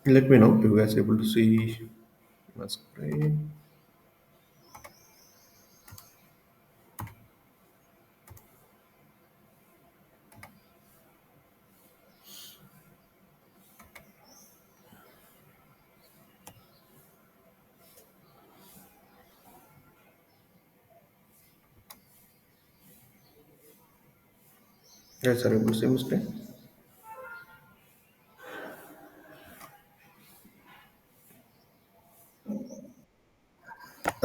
Let me know if you guys are able to see my screen. Guys are able to see my screen.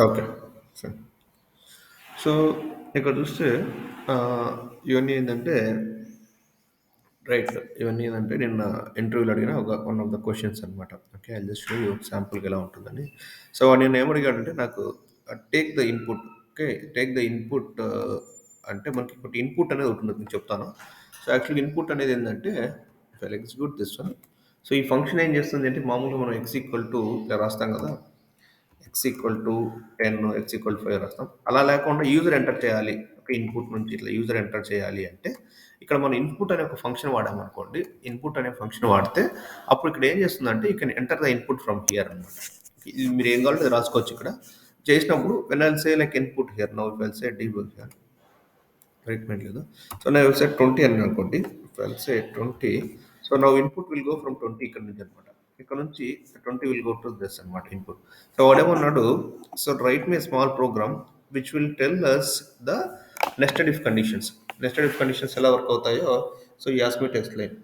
Okay. Fine. So ఇక్కడ చూస్తే ఆ, ఇవన్నీ ఏంటంటే right ఇవన్నీ ఏంటంటే నిన్న ఇంటర్వ్యూలో అడిగిన ఒక వన్ ఆఫ్ ద క్వశ్చన్స్ అనమాట. Okay, I just show you శాంపుల్కి ఎలా ఉంటుందని. సో నేను ఏమడిగాడంటే నాకు take the input. Okay, take the input అంటే మనకి ఒకటి ఇన్పుట్ అనేది ఒకటి ఉంటుంది, నేను చెప్తాను. సో యాక్చువల్గా ఇన్పుట్ అనేది ఏంటంటే ఎగ్జిక్యూట్ దిస్ వన్. సో ఈ ఫంక్షన్ ఏం చేస్తుంది అంటే మామూలుగా మనం ఎక్స్ ఈక్వల్ టు ఇలా రాస్తాం కదా, X equal to 10, X equal to 5 రాస్తాం. అలా లేకుండా యూజర్ ఎంటర్ చేయాలి. ఒక ఇన్పుట్ నుంచి ఇట్లా యూజర్ ఎంటర్ చేయాలి అంటే ఇక్కడ మనం ఇన్పుట్ అనే ఒక ఫంక్షన్ వాడామనుకోండి. ఇన్పుట్ అనే ఫంక్షన్ వాడితే అప్పుడు ఇక్కడ ఏం చేస్తుందంటే you can enter the input from here అనమాట. ఇది మీరు ఏం కావాలో అది రాసుకోవచ్చు ఇక్కడ. చేసినప్పుడు when I'll say like input here now if I'll say debug here treatment లేదు. సో నా వెబ్సైట్ 20 అని అనుకోండి. వెబ్సైట్ 20. సో నా ఇన్పుట్ విల్ గో ఫ్రమ్ 20 ఇక్కడ నుంచి అనమాట. ఇక్కడ నుంచి 20 విల్ గో టు దిస్ అనమాట ఇన్పుట్. సో వాడేమన్నాడు, so write me small program which will tell us the nested if conditions. Nested if conditions ఎలా వర్క్ అవుతాయో సో ఈ ask me to explain.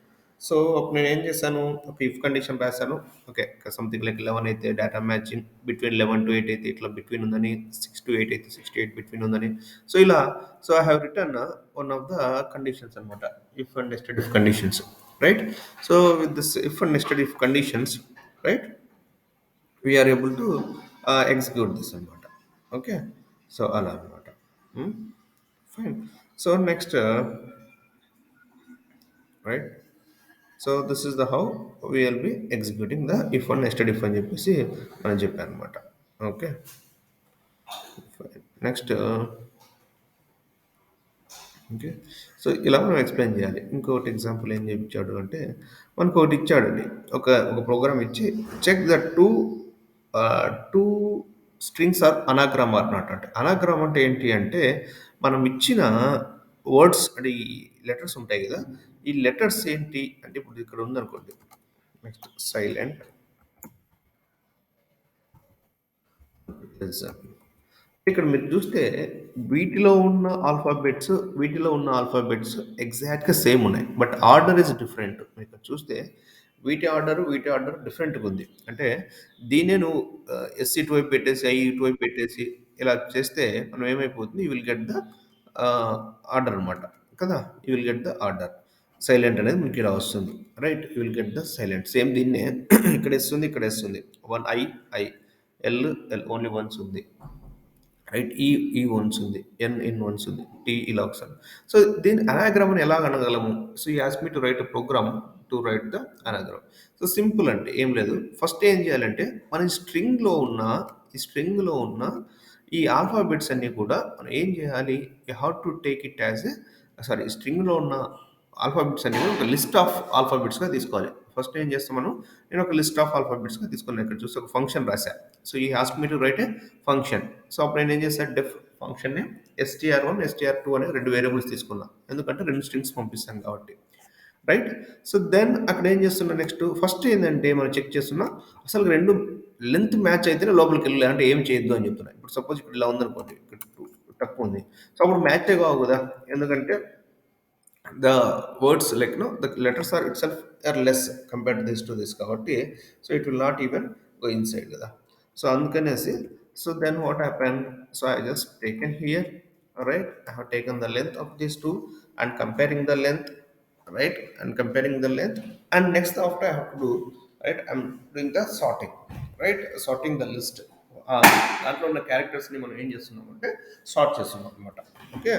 So అప్పుడు నేను ఏం చేశాను, ఒక ఇఫ్ కండిషన్ రాశాను. ఓకే, సంథింగ్ లైక్ 11 అయితే డేటా మ్యాచింగ్ బిట్వీన్ 11 to 8 అయితే ఇట్లా బిట్వీన్ ఉందని, 6 to 8 అయితే 6 to 8 బిట్వీన్ ఉందని. సో ఇలా so I have return one of the conditions అనమాట, if and nested if conditions. Right. So with this if and nested if conditions, right, we are able to execute this అనమాట. Okay, so అలా అనమాట. Fine. So next, right, so this is the how will be executing the if and nested if అని చెప్పేసి మనం చెప్పాను అనమాట. Okay, next. Okay, so ఇలా మనం ఎక్స్ప్లెయిన్ చేయాలి. ఇంకొకటి ఎగ్జాంపుల్ ఏం చెప్పించాడు అంటే మనకు ఒకటి ఇచ్చాడండి, ఒక ఒక ప్రోగ్రామ్ ఇచ్చి check the two strings are anagram or not. అంటే అనాగ్రామ్ అంటే ఏంటి అంటే మనం ఇచ్చిన వర్డ్స్ అంటే ఈ లెటర్స్ ఉంటాయి కదా, ఈ లెటర్స్ ఏంటి అంటే ఇప్పుడు ఇక్కడ ఉందనుకోండి, నెక్స్ట్ సైలెంట్, ఇక్కడ మీరు చూస్తే వీటిలో ఉన్న ఆల్ఫాబెట్స్ ఎగ్జాక్ట్గా సేమ్ ఉన్నాయి, బట్ ఆర్డర్ ఇస్ డిఫరెంట్. మీకు చూస్తే వీటి ఆర్డర్ డిఫరెంట్గా ఉంది. అంటే దీన్నే నువ్వు ఎస్ ఇటువైపు పెట్టేసి ఐ ఇటువైపు పెట్టేసి ఇలా చేస్తే మనం ఏమైపోతుంది, you will get the order అనమాట కదా. You will get the order. Silent అనేది మీకు ఇలా వస్తుంది. Right, you will get the silent. Same దీన్నే ఇక్కడ ఇస్తుంది, ఇక్కడ ఇస్తుంది. One I L L only once ఉంది. రైట్, ఈ వన్స్ ఉంది, ఎన్ వన్స్ ఉంది, టీ ఇలా ఒకసారి. సో దీని అనాగ్రామ్ అని ఎలా అనగలము. సో ఈ ask me to write program to write the anagram. So simple అంటే ఏం లేదు, ఫస్ట్ ఏం చేయాలంటే మన ఈ స్ట్రింగ్లో ఉన్న ఈ ఆల్ఫాబెట్స్ అన్నీ కూడా మనం ఏం చేయాలి, you have to take it as a sorry స్ట్రింగ్లో ఉన్న ఆల్ఫాబెట్స్ అనేవి ఒక లిస్ట్ ఆఫ్ ఆల్ఫాబెట్స్గా తీసుకోవాలి. ఫస్ట్ ఏం చేస్తాం మనం, నేను ఒక లిస్ట్ ఆఫ్ ఆల్ఫాబెట్స్గా తీసుకున్నాను. ఇక్కడ చూసి ఒక ఫంక్షన్ రాశా. సో ఈ ask me to right A function. So అప్పుడు నేను ఏం చేశాను, డెఫ్ ఫంక్షన్ని str1 str2 అనే రెండు వేరియబుల్స్ తీసుకున్నా, ఎందుకంటే రెండు స్ట్రింగ్స్ పంపిస్తాను కాబట్టి. రైట్. సో దెన్ అక్కడ ఏం చేస్తున్నా, నెక్స్ట్ ఫస్ట్ ఏంటంటే మనం చెక్ చేస్తున్నా అసలు రెండు లెంత్ మ్యాచ్ అయితేనే లోపలికి వెళ్ళి, అంటే ఏం చేయొద్దు అని చెప్తున్నా. ఇప్పుడు సపోజ్ ఇక్కడ ఇలా ఉందనుకోండి, ఇక్కడ తక్కువ ఉంది. సో అప్పుడు మ్యాచే కావు కదా, ఎందుకంటే the words like the letters are itself are less compared to this కాబట్టి, so it will not even go inside కదా. సో అందుకనేసి, so then what happen, so I just taken here, right, I have taken the length of these two and comparing the length, right, and comparing the length, and next after I have to do, right, I'm doing the sorting, right, sorting the list. దాంట్లో ఉన్న క్యారెక్టర్స్ని మనం ఏం చేస్తున్నాం అంటే sort చేస్తున్నాం అనమాట. Okay,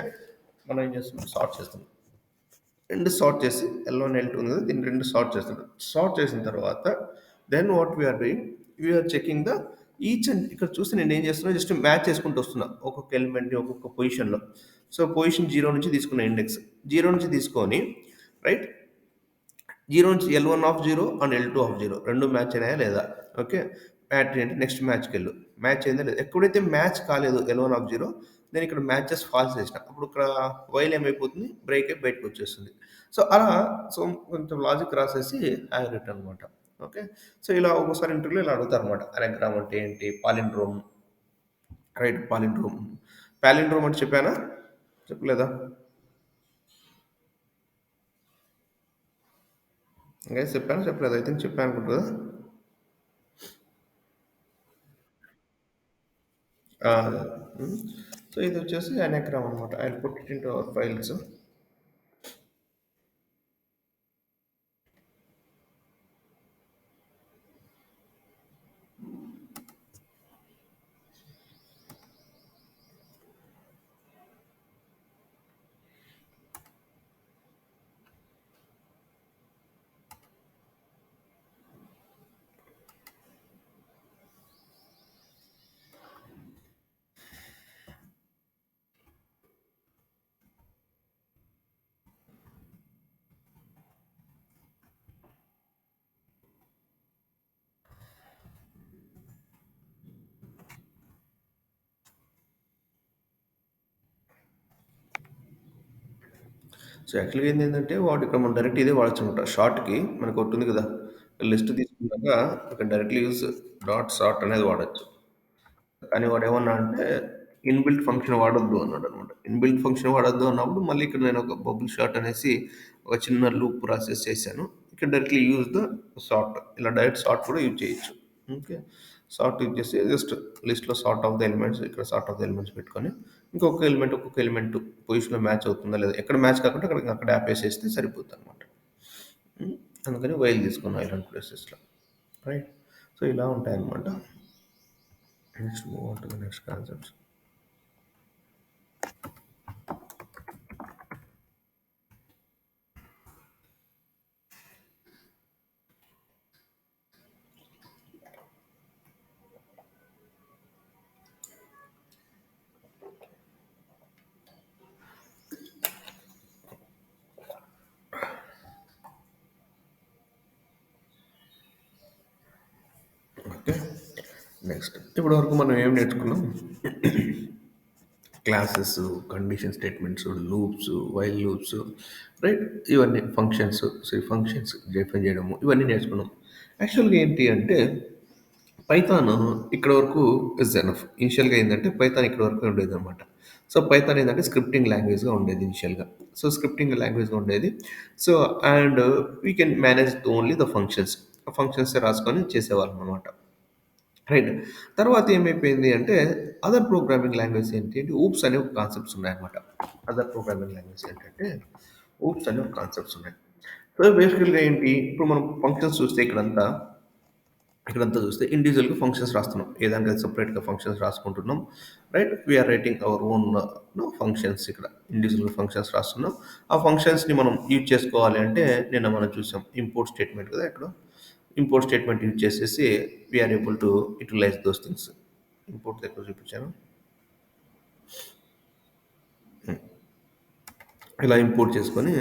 మనం ఏం చేస్తున్నాం, సార్ట్ చేస్తున్నాం. రెండు సార్ట్ చేసి ఎల్1 ఎల్2 ఉంది కదా, దీన్ని రెండు సార్ట్ చేస్తున్నాం. సార్ట్ చేసిన తర్వాత then what we're doing, we're checking the each and ఇక్కడ చూస్తే నేను ఏం చేస్తున్నా, జస్ట్ మ్యాచ్ చేసుకుంటూ వస్తున్నా ఒక్కొక్క ఎలిమెంట్ని ఒక్కొక్క పొజిషన్లో. సో పొజిషన్ 0 నుంచి తీసుకున్న ఇండెక్స్ 0 నుంచి తీసుకొని, రైట్, జీరో నుంచి L1 of zero and L2 of zero రెండు మ్యాచ్ అయినాయా లేదా? ఓకే. మ్యాచ్ అంటే నెక్స్ట్ మ్యాచ్‌కెళ్ళు. మ్యాచ్ అయిందా లేదా? ఎప్పుడైతే మ్యాచ్ కాలేదు L1 ఆఫ్ జీరో నేను ఇక్కడ మ్యాచెస్ ఫాల్స్ చేసిన. అప్పుడు ఇక్కడ వైల్ ఏమైపోతుంది? బ్రేక్ అయ్యి బయటకొచ్చేస్తుంది. సో, అలా సో, కొంచెం లాజిక్ రాసేసి హ్యావ్ రిటర్న్ అనమాట. ఓకే. సో, ఇలా ఒక్కోసారి ఇంటర్వ్యూలో ఇలా అడుగుతారనమాట. అనాగ్రామ్ అంటే ఏంటి? Palindrome right palindrome. పాలిండ్రోమ్ అంటే చెప్పానా? చెప్పలేదా? గైస్ చెప్పానా? చెప్పలేదా? ఐ థింక్ చెప్పాను అనుకుంటా కదా! అదే. హ్మ్. సో, ఇదొచ్చేసి అనాగ్రామ్ అనమాట. I will put it into hour files. So, యాక్చువల్‌గా ఏందేంటంటే వాడు ఇక్కడ మనం డైరెక్ట్ ఇదే వాడొచ్చనమాట. షార్ట్‌కి మనకు ఒకటి ఉంది కదా! లిస్ట్ తీసుకున్నాక ఇక్కడ డైరెక్ట్‌లీ యూజ్ డాట్ సార్ట్ అనేది వాడొచ్చు. కానీ వాడేమన్నా అంటే ఇన్‌బిల్ట్ ఫంక్షన్ వాడొద్దు అన్నాడనమాట. ఇన్‌బిల్ట్ ఫంక్షన్ వాడొద్దు అన్నప్పుడు మళ్ళీ ఇక్కడ నేను ఒక బబుల్ షార్ట్ అనేసి ఒక చిన్న లూప్ ప్రాసెస్ చేశాను. ఇక్కడ డైరెక్ట్‌లీ యూజ్ ద సార్ట్. ఇలా డైరెక్ట్ సార్ట్ కూడా యూజ్ చేయొచ్చు. ఓకే. సార్ట్ యూజ్ చేసి జస్ట్ లిస్ట్‌లో సార్ట్ ఆఫ్ ద ఎలిమెంట్స్ ఇక్కడ సార్ట్ ఆఫ్ ద ఎలిమెంట్స్ పెట్టుకొని ఒక్కొక్క ఎలిమెంట్ పొజిషన్‌లో మ్యాచ్ అవుతుందా లేదా? ఎక్కడ మ్యాచ్ కాకుంటే అక్కడ ఆపేసేస్తే సరిపోద్దనమాట. హ్మ్. అందుకని వైల్ తీసుకున్నా ఇలాంటి ప్లేసెస్‌లో. రైట్. సో, ఇలా ఉంటాయన్నమాట. Next move on to the next concepts. Okay. Next ఇప్పటి వరకు మనం ఏం నేర్చుకున్నాం? Classes, condition statements, loops, while loops, right? ఇవన్నీ ఫంక్షన్స్, సో ఈ ఫంక్షన్స్ డిఫైన్ చేయడము ఇవన్నీ నేర్చుకున్నాం. యాక్చువల్‌గా ఏంటి అంటే పైథాన్ ఇక్కడ వరకు ఇస్ ఎనఫ్. ఇనిషియల్‌గా ఏందంటే పైథాన్ ఇక్కడ వరకే ఉండేదనమాట. సో, పైథాన్ ఏందంటే స్క్రిప్టింగ్ లాంగ్వేజ్‌గా ఉండేది ఇనిషియల్‌గా. సో, స్క్రిప్టింగ్ లాంగ్వేజ్‌గా ఉండేది. So, and we can manage only the functions. ఆ ఫంక్షన్స్ రాసుకొని చేసేవాళ్ళం అనమాట. రైట్. తర్వాత ఏమైపోయింది అంటే అదర్ ప్రోగ్రామింగ్ లాంగ్వేజ్ ఏంటి అంటే ఊప్స్ అనే ఒక కాన్సెప్ట్స్ ఉన్నాయన్నమాట. అదర్ ప్రోగ్రామింగ్ లాంగ్వేజ్ ఏంటంటే ఊప్స్ అనే ఒక కాన్సెప్ట్స్ ఉన్నాయి. సో, బేసికల్‌గా ఏంటి ఇప్పుడు మనం ఫంక్షన్స్ చూస్తే ఇక్కడంతా చూస్తే ఇండివిజువల్‌గా ఫంక్షన్స్ రాస్తున్నాం. ఏ దానికి అది సెపరేట్‌గా ఫంక్షన్స్ రాసుకుంటున్నాం. Right. We are writing our own functions ఇక్కడ. ఇండివిజువల్ ఫంక్షన్స్ రాస్తున్నాం. ఆ ఫంక్షన్స్‌ని మనం యూజ్ చేసుకోవాలి అంటే నిన్న మనం చూసాం. ఇంపోర్ట్ స్టేట్మెంట్ కదా ఇక్కడ. ఇంపోర్ట్ స్టేట్మెంట్ యూజ్ చేసేసి we're able to utilize those things. Import ఎక్కడ చూపించాను? ఇలా ఇంపోర్ట్ చేసుకొని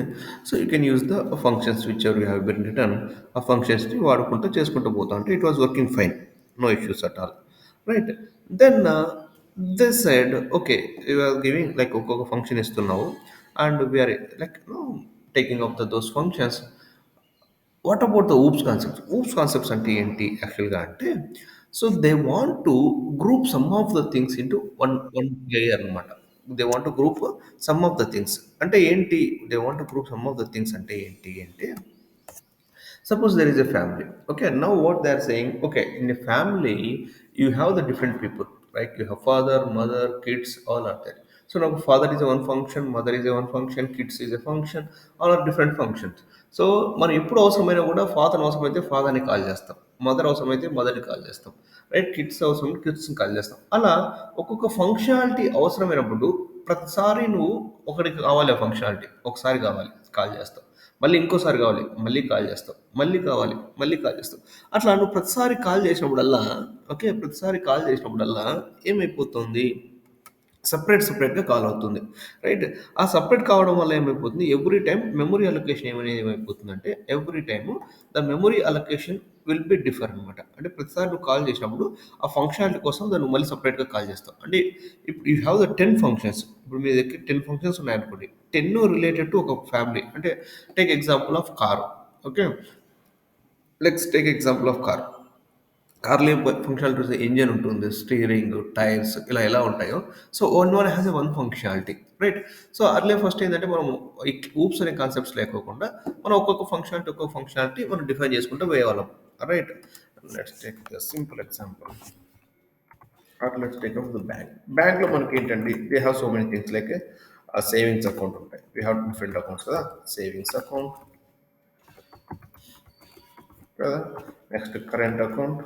so you can use the functions which ever you have been return ఆ ఫంక్షన్స్ని వాడుకుంటూ చేసుకుంటూ పోతా అంటే it was working fine no issues at all right then this side okay you are giving like ఒక్కొక్క ఫంక్షన్ ఇస్తున్నావు and we're like taking off those functions what about the OOPs concepts oops concepts అంటే ఏంటి యాక్చువల్గా అంటే so they want to group some of the things into one layer అనమాట they want to group some of the things అంటే ఏంటి they want to group some of the things అంటే ఏంటి అంటే suppose there is a family. Okay, now what they are saying, okay, in a family, you have the different people, right? You have father, mother, kids, all are there. So now father is a one function, mother is a one function, kids is a function, all are different functions. So మనం ఎప్పుడు అవసరమైనా కూడా father అవసరమైతే ఫాదర్ని call చేస్తాం mother అవసరమైతే మదర్ని call చేస్తాం right kids అవసరం కిడ్స్ని కాల్ చేస్తాం అలా ఒక్కొక్క ఫంక్షనాలిటీ అవసరమైనప్పుడు ప్రతిసారి నువ్వు ఒకరికి కావాలి ఆ ఫంక్షనాలిటీ ఒకసారి కావాలి కాల్ చేస్తావు మళ్ళీ ఇంకోసారి కావాలి మళ్ళీ కాల్ చేస్తావు మళ్ళీ కావాలి మళ్ళీ కాల్ చేస్తావు అట్లా నువ్వు ప్రతిసారి కాల్ చేసినప్పుడల్లా ఓకే ప్రతిసారి కాల్ చేసినప్పుడల్లా ఏమైపోతుంది సెపరేట్‌గా కాల్ అవుతుంది. రైట్. ఆ సెపరేట్ కావడం వల్ల ఏమైపోతుంది, ఎవ్రీ టైమ్ మెమరీ అలొకేషన్ ఏమైపోతుందంటే, every time the memory allocation will be differ అనమాట. అంటే ప్రతిసారి నువ్వు కాల్ చేసినప్పుడు, ఆ ఫంక్షనాలిటీ కోసం దాన్ని మళ్ళీ సెపరేట్‌గా కాల్ చేస్తావు. అంటే ఇప్పుడు యూ హావ్ ద 10 ఫంక్షన్స్. ఇప్పుడు మీ దగ్గర 10 ఫంక్షన్స్ ఉన్నాయనుకోండి. 10 రిలేటెడ్ టు ఒక ఫ్యామిలీ. అంటే take example of car. Okay. Let's take example of car. కార్‌లో ఏం ఫంక్షనాలిటీస్ ఇంజిన్ ఉంటుంది, స్టీరింగ్, టైర్స్ ఇలా ఎలా ఉంటాయో, so one has a one functionality. Right. So earlier first ఏంటంటే మనం ఈ ఊప్స్ అనే కాన్సెప్ట్స్ లేకోకుండా మనం ఒక్కొక్క ఫంక్షనాలిటీ మనం డిఫైన్ చేసుకుంటూ పోయేవాళ్ళం. Right. Let's take the simple example. Or let's take up the bank. బ్యాంక్‌లో మనకి ఏంటండి, they have so many things like savings account ఉంటాయి. వి హావ్ డిఫరెంట్ అకౌంట్స్ కదా! సేవింగ్స్ అకౌంట్ కదా! Next current account.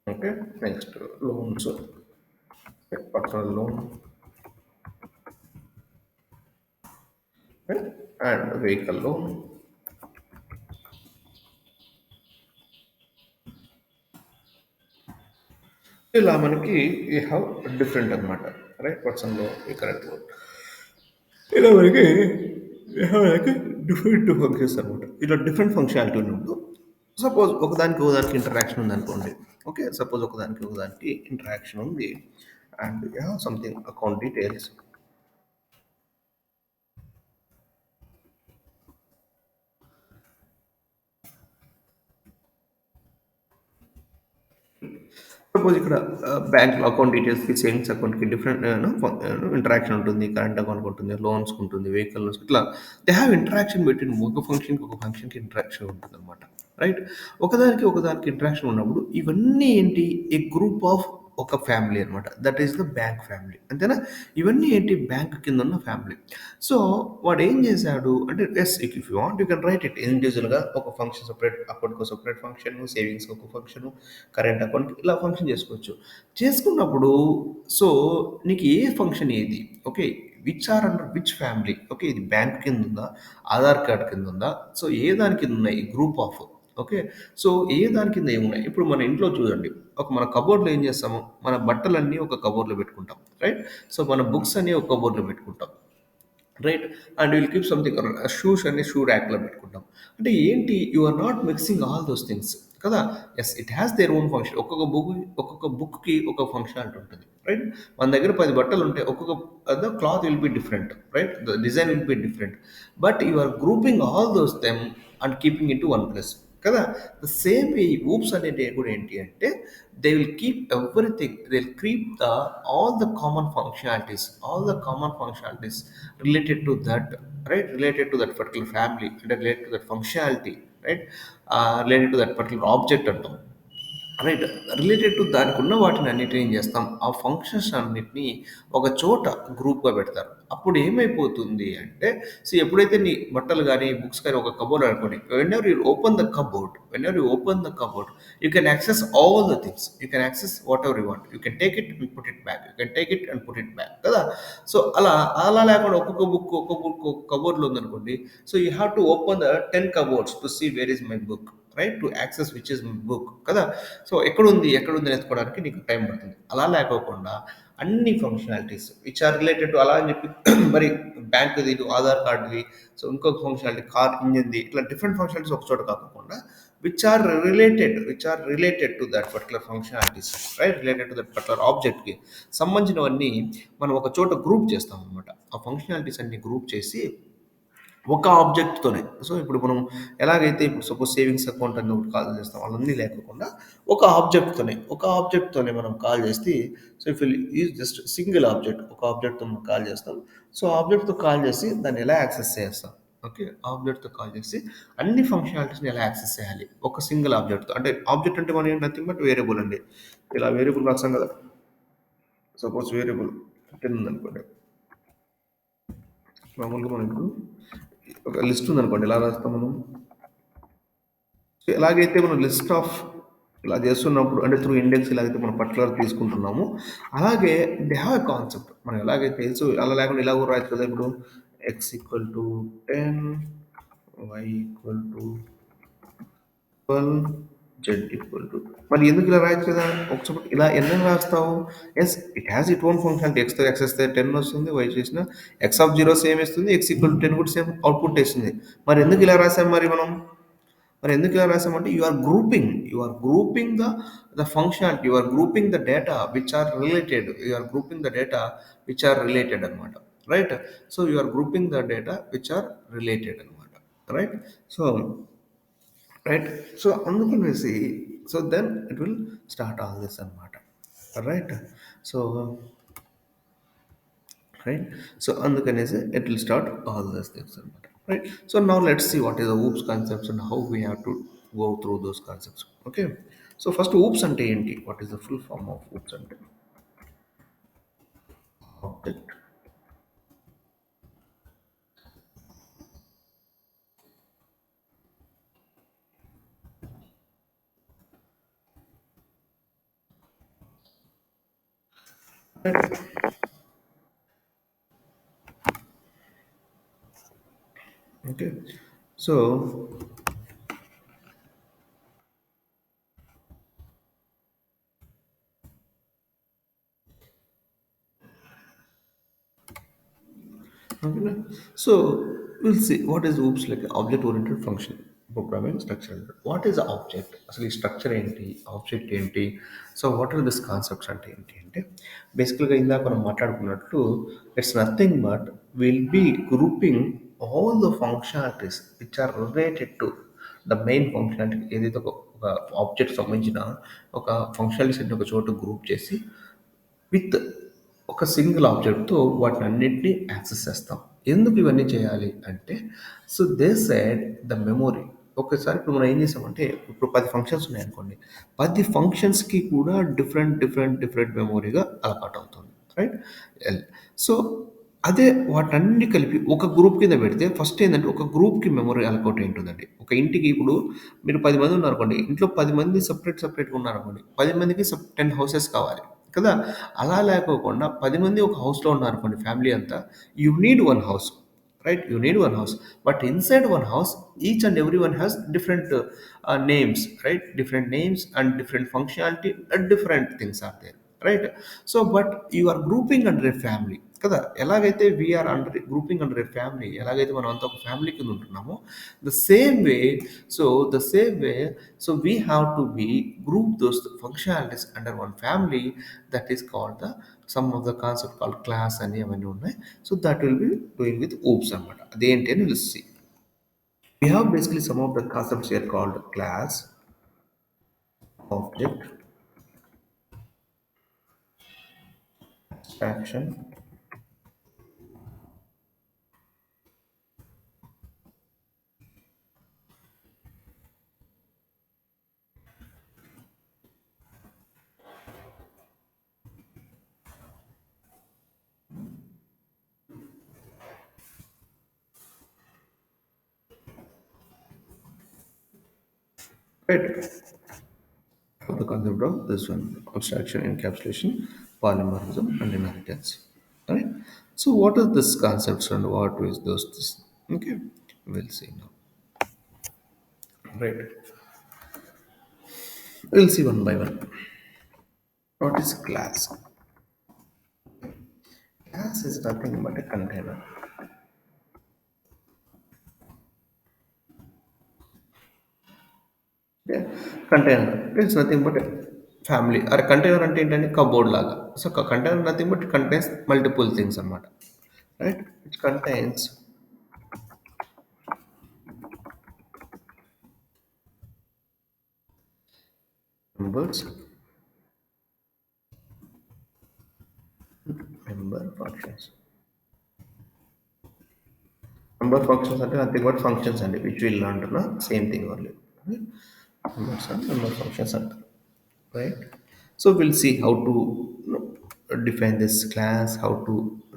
Okay. Next loans, personal loan, and vehicle loan. ఇలా మనకి ఈ have different అనమాట. రైట్. పర్సనల్ లోన్, ఈ కరెంట్ లోన్. ఇలా మనకి డిఫరెంట్ ఫంక్షన్స్ అనమాట. ఇలా డిఫరెంట్ ఫంక్షనాలిటీ ఉన్నప్పుడు సపోజ్ ఒకదానికి ఇంటరాక్షన్ ఉందనుకోండి. ఓకే. సపోజ్ ఒకదానికి ఇంటరాక్షన్ ఉంది. And something account details. Suppose ఇక్కడ బ్యాంక్‌లో అకౌంట్ డీటెయిల్స్‌కి, సేవింగ్స్ అకౌంట్‌కి డిఫరెంట్ ఇంటరాక్షన్ ఉంటుంది. కరెంట్ అకౌంట్‌కి ఉంటుంది. లోన్స్‌కి ఉంటుంది. వెహికల్ లోన్స్ ఇట్లా దే హావ్ ఇంటరాక్షన్ బిట్వీన్ ఒక ఫంక్షన్‌కి ఇంటరాక్షన్ ఉంటుందన్నమాట. రైట్. ఒకదానికి ఇంటరాక్షన్ ఉన్నప్పుడు ఇవన్నీ ఏంటి, ఏ గ్రూప్ ఆఫ్ ఒక ఫ్యామిలీ అనమాట. That is the bank family. అంతేనా? ఇవన్నీ ఏంటి, బ్యాంక్ కింద ఉన్న ఫ్యామిలీ. సో వాడేం జేశాడు అంటే, yes, if you want you can write it ఇండివిడ్యువల్‌గా ఒక ఫంక్షన్ సెపరేట్ అకౌంట్‌కో సెపరేట్ ఫంక్షను, సేవింగ్స్‌కి ఒక ఫంక్షను, కరెంట్ అకౌంట్‌కి ఇలా ఫంక్షన్ చేసుకోవచ్చు. చేసుకున్నప్పుడు సో నీకు ఏ ఫంక్షన్ ఏది? Okay. Which are under which family? Okay. ఇది బ్యాంక్ కిందుందా? ఆధార్ కార్డ్ కిందుందా? సో ఏ దాని కిందున్నాయి? Group of. ఓకే. సో ఏ దాని కింద ఏమున్నాయి? ఇప్పుడు మన ఇంట్లో చూడండి. మన కబోర్డ్‌లో ఏం చేస్తాము? మన బట్టలన్నీ ఒక కబోర్డ్‌లో పెట్టుకుంటాం. రైట్. సో మన బుక్స్ అన్నీ ఒక కబోర్డ్‌లో పెట్టుకుంటాం. Right. And will keep something shoes అన్ని షూ ర్యాక్‌లో పెట్టుకుంటాం. అంటే ఏంటి, you are not mixing all those things కదా! Yes, it has their own function. ఒక్కొక్క బుక్‌కి ఒక ఫంక్షనాలిటీ ఉంటుంది. రైట్. మన దగ్గర 10 బట్టలుంటే ఒక్కొక్క cloth will be different. Right. The design will be different. But you are grouping all those them and keeping into one place కదా! ద సేమ్ వే ఈ ఊప్స్ అనేటివి కూడా ఏంటి అంటే, they will keep everything. They will keep all the common functionalities related to that. Right. Related to that particular family. అంటే related to that functionality. Right. Related to that particular object అంటాం. Right. Related to దానికున్న వాటిని అన్నిటిని ఏం చేస్తాం, ఆ functions అన్నిటిని ఒక చోట గ్రూప్‌గా పెడతారు. అప్పుడు ఏమైపోతుంది అంటే, ఎప్పుడైతే నీ బట్టలు గాని, బుక్స్ గాని ఒక కబోర్డ్ అనుకోండి. Whenever you open the cupboard, you can access all the things. You can access whatever you want. You can take it and put it back. You can take it and put it back కదా! So అలా లేకుండా ఒక్కొక్క కబోర్డ్‌లో ఉందనుకోండి. So you have to open the 10 cupboards to see where is my book. Right. To access which is my book కదా! So ఎక్కడుంది అని ఎత్తుకోవడానికి నీకు టైం పడుతుంది. అలా లేకోకుండా అన్ని functionalities which are related to అలా అని చెప్పి మరి బ్యాంక్‌ది, ఆధార్ కార్డ్‌వి, సో ఇంకొక ఫంక్షనాలిటీ కార్ ఇంజిన్‌ది, ఇట్లా డిఫరెంట్ ఫంక్షనాలిటీస్ ఒక చోట కాకోకుండా which are related to that particular functionalities. Right. Related to that particular ఆబ్జెక్ట్‌కి సంబంధించినవన్నీ మనం ఒక చోట గ్రూప్ చేస్తామనమాట. ఆ ఫంక్షనాలిటీస్ అన్ని గ్రూప్ చేసి ఒక ఆబ్జెక్ట్‌తోనే. సో, ఇప్పుడు మనం ఎలాగైతే ఇప్పుడు సపోజ్ సేవింగ్స్ అకౌంట్ అని ఒకటి కాల్ చేస్తాం. అవన్నీ లేకోకుండా ఒక ఆబ్జెక్ట్‌తోనే మనం కాల్ చేసి, so, if will use just single object. ఒక ఆబ్జెక్ట్‌తో మనం కాల్ చేస్తాం. సో, ఆబ్జెక్ట్‌తో కాల్ చేసి దాన్ని ఎలా యాక్సెస్ చేస్తాం. ఓకే. ఆబ్జెక్ట్‌తో కాల్ చేసి అన్ని ఫంక్షనాలిటీస్‌ని ఎలా యాక్సెస్ చేయాలి. ఒక సింగిల్ ఆబ్జెక్ట్‌తో. అంటే ఆబ్జెక్ట్ అంటే మనం నథింగ్ బట్ వేరియబుల్ అండి. ఇలా వేరియబుల్ రాస్తాం కదా! సపోజ్ వేరియబుల్ 10 ఉందనుకోండి. మామూలుగా మనం ఇప్పుడు ఒక లిస్ట్ ఉందనుకోండి. ఎలా రాస్తాం మనం? ఎలాగైతే మనం లిస్ట్ ఆఫ్ ఇలా చేస్తున్నప్పుడు అంటే త్రూ ఇండెక్స్ ఎలాగైతే మనం పర్టికులర్ తీసుకుంటున్నామో, అలాగే దే హావ్ ఎ కాన్సెప్ట్. మనం ఎలాగైతే తెలుసు అలా లేకుండా ఇలా కూడా రాయొచ్చు కదా! ఇప్పుడు x equal to 10, y equal to 12, z equal to మరి ఎందుకు ఇలా రాయొచ్చు కదా ఒకసారి ఇలా ఎన్ని రాస్తావు yes it has it own function ఎక్స్తో ఎక్స్ వస్తే 10 వస్తుంది వై చేసిన ఎక్స్ ఆఫ్ జీరో సేమ్ ఇస్తుంది ఎక్స్ ఈక్వల్ టు 10 కూడా సేమ్ అవుట్పుట్ ఇస్తుంది మరి ఎందుకు ఇలా రాసాం మరి మనం మరి ఎందుకు ఇలా రాసామంటే you are grouping the function you are grouping the data which are related you are grouping the data which are related అనమాట right so you are grouping the data which are related అనమాట right so right so అందుకనేసి so then it will start all this అనమాట right so right so అందుకనేసి it will start all these things అనమాట right so now let's see what is the oops concepts and how we have to go through those concepts okay so first oops అంటే ఏంటి what is the full form of oops అంటే object okay so okay so we'll see what is oops like object oriented function programming structure what is object అసలు ఈ structure ఏంటి object ఏంటి so what are this concepts అంటే ఏంటి అంటే బేసికల్గా ఇందాక మనం మాట్లాడుకున్నట్లు it's nothing but will be grouping all the functionalities which are related to the main functionality ఏదైతే ఒక ఆబ్జెక్ట్ సంబంధించిన ఒక ఫంక్షనాలిటీస్ ఒక చోట గ్రూప్ చేసి విత్ ఒక సింగిల్ ఆబ్జెక్ట్తో వాటిని అన్నింటినీ యాక్సెస్ చేస్తాం ఎందుకు ఇవన్నీ చేయాలి అంటే so they said the memory ఒకసారి ఇప్పుడు మనం ఏం చేసామంటే ఇప్పుడు 10 ఫంక్షన్స్ ఉన్నాయనుకోండి 10 ఫంక్షన్స్కి కూడా డిఫరెంట్ మెమొరీగా అలవాటు అవుతుంది రైట్ ఎల్ సో అదే వాటన్ని కలిపి ఒక గ్రూప్ కింద పెడితే ఫస్ట్ ఏంటంటే ఒక గ్రూప్కి మెమొరీ అలకౌట్ ఉంటుందండి ఒక ఇంటికి ఇప్పుడు మీరు 10 మంది ఉన్నారనుకోండి ఇంట్లో 10 మంది సపరేట్గా ఉన్నారనుకోండి 10 మందికి 10 హౌసెస్ కావాలి కదా అలా లేకోకుండా 10 మంది ఒక హౌస్లో ఉన్నారనుకోండి ఫ్యామిలీ అంతా you need one house right you need one house but inside one house each and everyone has different names right different names and different functionality and different things are there right so but you are grouping under a family కదా ఎలాగైతే we are under grouping under a family ఎలాగైతే మనం అంతా ఒక family కింద ఉంటున్నామో the same way so the same way so we have to be group those functionalities under one family that is called the some of the concept called class అని అవన్నీ ఉన్నాయి so that will be doing with oops అనమాట అదేంటి అని will see we have basically some of the concepts here called class object abstraction right of the concept of this one abstraction encapsulation polymorphism and inheritance right so what are these concepts and what is those this okay we'll see now right we'll see one by one what is class class is nothing but a container yeah container it's nothing but a family or container అంటే ఏంటంటే cupboard లాగా so container nothing but contains multiple things అన్నమాట right it contains members member functions member functions అంటే nothing but functions అండి which will అంటున్నా same thing only members and member functions అంటారు right so we'll see how to define this class how to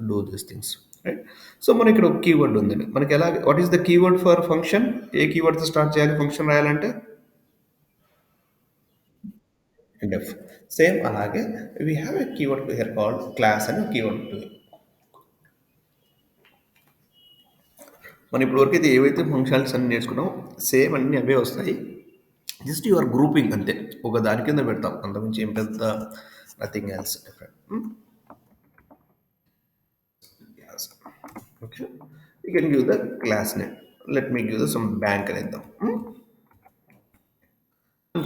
do these things right so మన ఇక్కడ ఒక keyword ఉందండి మనకి ఎలా what is the keyword for function A keyword తో start చేయాలి function రాయాలంటే def సేమ్ అలాగే we have a keyword here called class అని కీవర్డ్ ఉంటుంది మనం ఇప్పటివరకు అయితే ఏవైతే ఫంక్షన్స్ అన్ని నేర్చుకున్నామో సేమ్ అన్నీ అవే వస్తాయి. జస్ట్ యువర్ గ్రూపింగ్ అంతే. ఒక దాని కింద పెడతాం. అంతకుమించి ఏం పెద్ద nothing else different. Yes. Okay. You can give the class name. Let me give the some bank అని ఇద్దాం.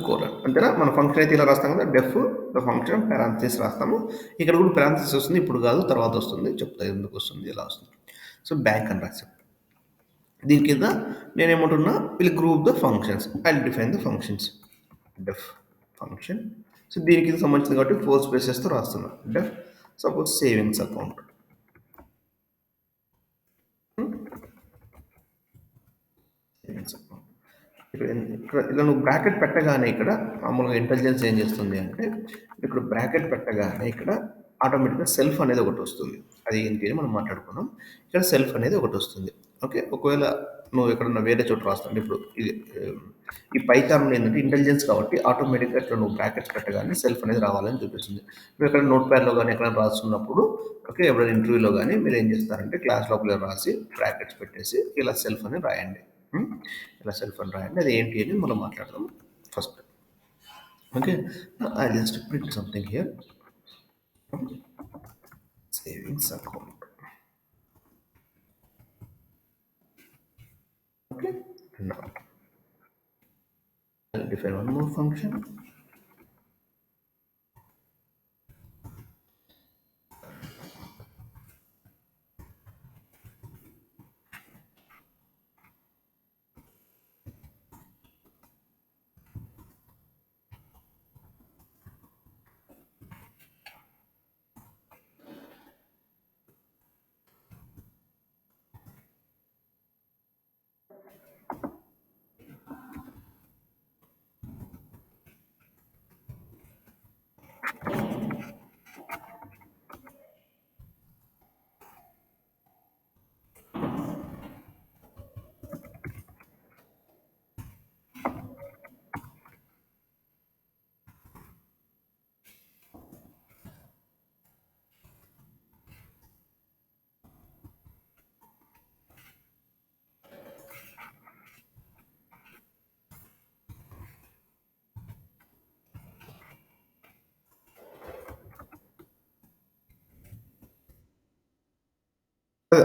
కోలన్ అంతేనా మన ఫంక్షన్ అయితే ఇలా రాస్తాం కదా డెఫ్ ద ఫంక్షన్ పారాంథసిస్ రాస్తాము. ఇక్కడ కూడా పారాంథసిస్ వస్తుంది. ఇప్పుడు కాదు తర్వాత వస్తుంది. చెప్తా ఎందుకు వస్తుంది ఎలా వస్తుంది. సో బ్యాంక్ అని రాసాం. దీని కింద నేనేమంటున్నా will group the functions. I define the functions. Def function. So దీనికి సంబంధించింది కాబట్టి 4 స్పేసెస్తో రాస్తున్నా. Def suppose savings account. Savings account. ఇక్కడ ఇలా నువ్వు బ్రాకెట్ పెట్టగానే ఇక్కడ మామూలుగా ఇంటెలిజెన్స్ ఏం చేస్తుంది అంటే ఇక్కడ బ్రాకెట్ పెట్టగానే ఇక్కడ ఆటోమేటిక్గా సెల్ఫ్ అనేది ఒకటి వస్తుంది. అది ఏంటి అని మనం మాట్లాడుకున్నాం. ఇక్కడ సెల్ఫ్ అనేది ఒకటి వస్తుంది. ఓకే, ఒకవేళ నువ్వు ఎక్కడన్నా వేరే చోట రాస్తాను ఇప్పుడు ఇది ఈ పైథాన్లో ఏంటంటే ఇంటెలిజెన్స్ కాబట్టి ఆటోమేటిక్గా ఇక్కడ నువ్వు బ్రాకెట్స్ పెట్టగానే సెల్ఫ్ అనేది రావాలని చూపిస్తుంది. నువ్వు ఎక్కడ నోట్ ప్యాడ్లో కానీ ఎక్కడ రాస్తున్నప్పుడు ఓకే ఎప్పుడైనా ఇంటర్వ్యూలో కానీ మీరు ఏం చేస్తారంటే క్లాస్ లోపల రాసి బ్రాకెట్స్ పెట్టేసి ఇలా సెల్ఫ్ అని రాయండి. ఉమ్, ఇలా సెల్ఫ్ అని రాయండి. అది ఏంటి అని మనం మాట్లాడదాం first. Okay, I just print something here. Savings account. Okay, now I'll define one more function.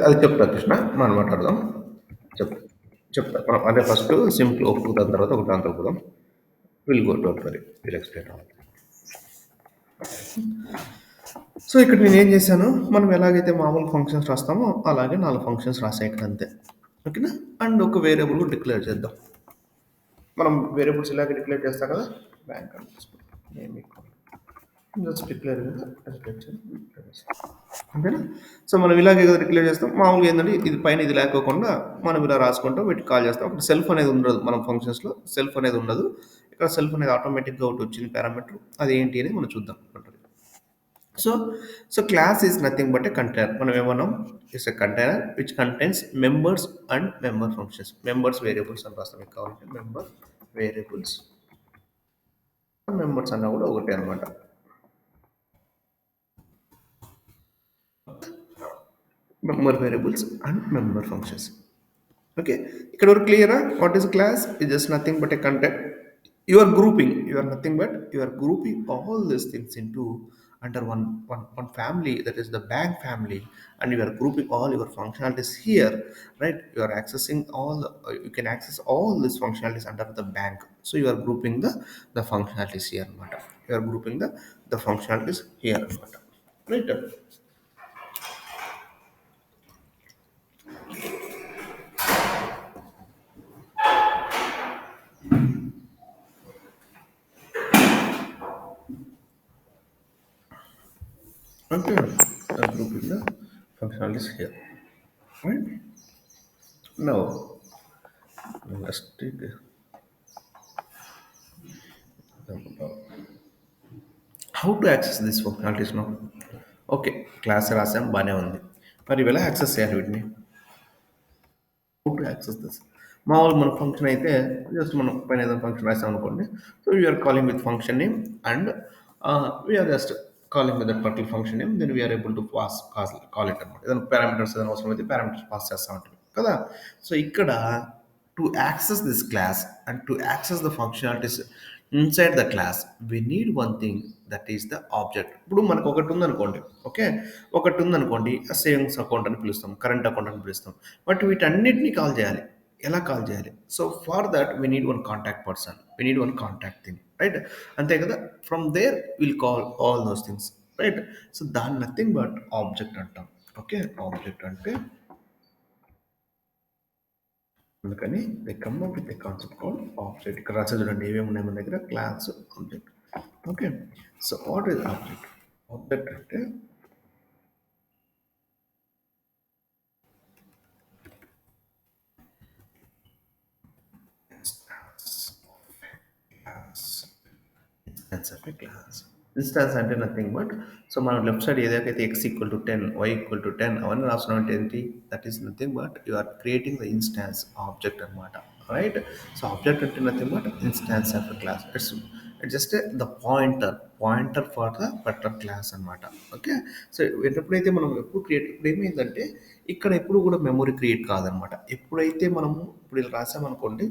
అది చెప్తా కృష్ణ, మనం మాట్లాడదాం. చెప్తా చెప్తా మనం అంటే ఫస్ట్ సింపుల్ ఒకటి దాని తర్వాత ఒక దాంతో పోదాం. Will go don't worry, will explain all. So ఇక్కడ నేను ఏం చేశాను, మనం ఎలాగైతే మామూలు ఫంక్షన్స్ రాస్తామో అలాగే 4 ఫంక్షన్స్ రాసాయి ఇక్కడ అంతే. ఓకేనా, అండ్ ఒక వేరియబుల్ కూడా డిక్లేర్ చేద్దాం. మనం వేరియబుల్స్ ఇలాగే డిక్లేర్ చేస్తాం కదా, bank name equal just declare కదా అంతేనా. సో మనం ఇలాగే కదా డిక్లేర్ చేస్తాం. మామూలుగా ఏంటంటే ఇది పైన ఇది లేకోకుండా మనం ఇలా రాసుకుంటాం, వీటికి కాల్ చేస్తాం. అప్పుడు సెల్ఫ్ అనేది ఉండదు, మనం ఫంక్షన్స్లో సెల్ఫ్ అనేది ఉండదు. ఇక్కడ సెల్ఫ్ అనేది ఆటోమేటిక్గా ఒకటి వచ్చింది పారామీటర్, అది ఏంటి అని మనం చూద్దాం. So so class is nothing but a container. మనం ఏమన్నాం, it's a container which contains members and member functions. Members variables అని రాస్తాం, మీకు కావాలంటే మెంబర్ వేరియబుల్స్ మెంబర్స్ అన్నా కూడా ఒకటే అనమాట. member variables and member functions. Okay, ఇక్కడ వరకు క్లియరా? What is class? It just nothing but a content. You are grouping, you are nothing but you are grouping all these things into under one family, that is the bank family, and you are grouping all your functionalities here, right? You are accessing all you can access all these functionalities under the bank. So you are grouping the functionalities here, you are grouping the functionalities here, right? Okay, I'm grouping the functionalities here, right? Now let's take how to access this functionalities now. Okay, class రాసాం బాగానే ఉంది, మరి ఎలా access చేయాలి వీటిని? How to access this? మామూలు మన function అయితే జస్ట్ మనం పైన ఏదైనా ఫంక్షన్ రాసాం అనుకోండి. So you're calling with function name and we're just calling with that particular function name, then we're able to call it అనమాట. ఏదైనా పారామీటర్స్ ఏదైనా అవసరం అయితే పారామీటర్స్ పాస్ చేస్తా ఉంటాం. కదా. సో ఇక్కడ to access this class and to access the functionalities inside the class we need one thing that is the object. ఇప్పుడు మనకు ఒకటి ఉందనుకోండి, ఓకే, ఒకటి ఉందనుకోండి, సేవింగ్స్ అకౌంట్ అని పిలుస్తాం, కరెంట్ అకౌంట్ అని పిలుస్తాం. బట్ వీటన్నిటిని కాల్ చేయాలి. ఎలా కాల్ చేయాలి? So for that we need one contact person, we need one contact thing, right? అంతే కదా. From there will call all those things, right? So దాని నథింగ్ బట్ ఆబ్జెక్ట్ అంటాం. ఓకే, ఆబ్జెక్ట్ అంటే అందుకని they come up with concept call object. ఇక్కడ రాసే చూడండి ఏమేమి ఉన్నాయి మన దగ్గర, class, object. Okay, so what is object? Object అంటే class, instance of a class. Instance అంటే నథింగ్ బట్, సో మనం లెఫ్ట్ సైడ్ ఏదైతే X equal to 10, Y equal to 10 అవన్నీ రాస్తున్నాం అంటే ఏంటి? That is nothing but you are creating the instance object అనమాట, right? So object అంటే nothing but instance of a class. It's just the pointer for the particular class అనమాట. Okay, so ఎప్పుడైతే మనం ఎప్పుడు క్రియేట్, ఇప్పుడు ఏమైందంటే ఇక్కడ ఎప్పుడు కూడా మెమొరీ క్రియేట్ కాదనమాట. ఎప్పుడైతే మనము ఇప్పుడు ఇలా రాసామనుకోండి,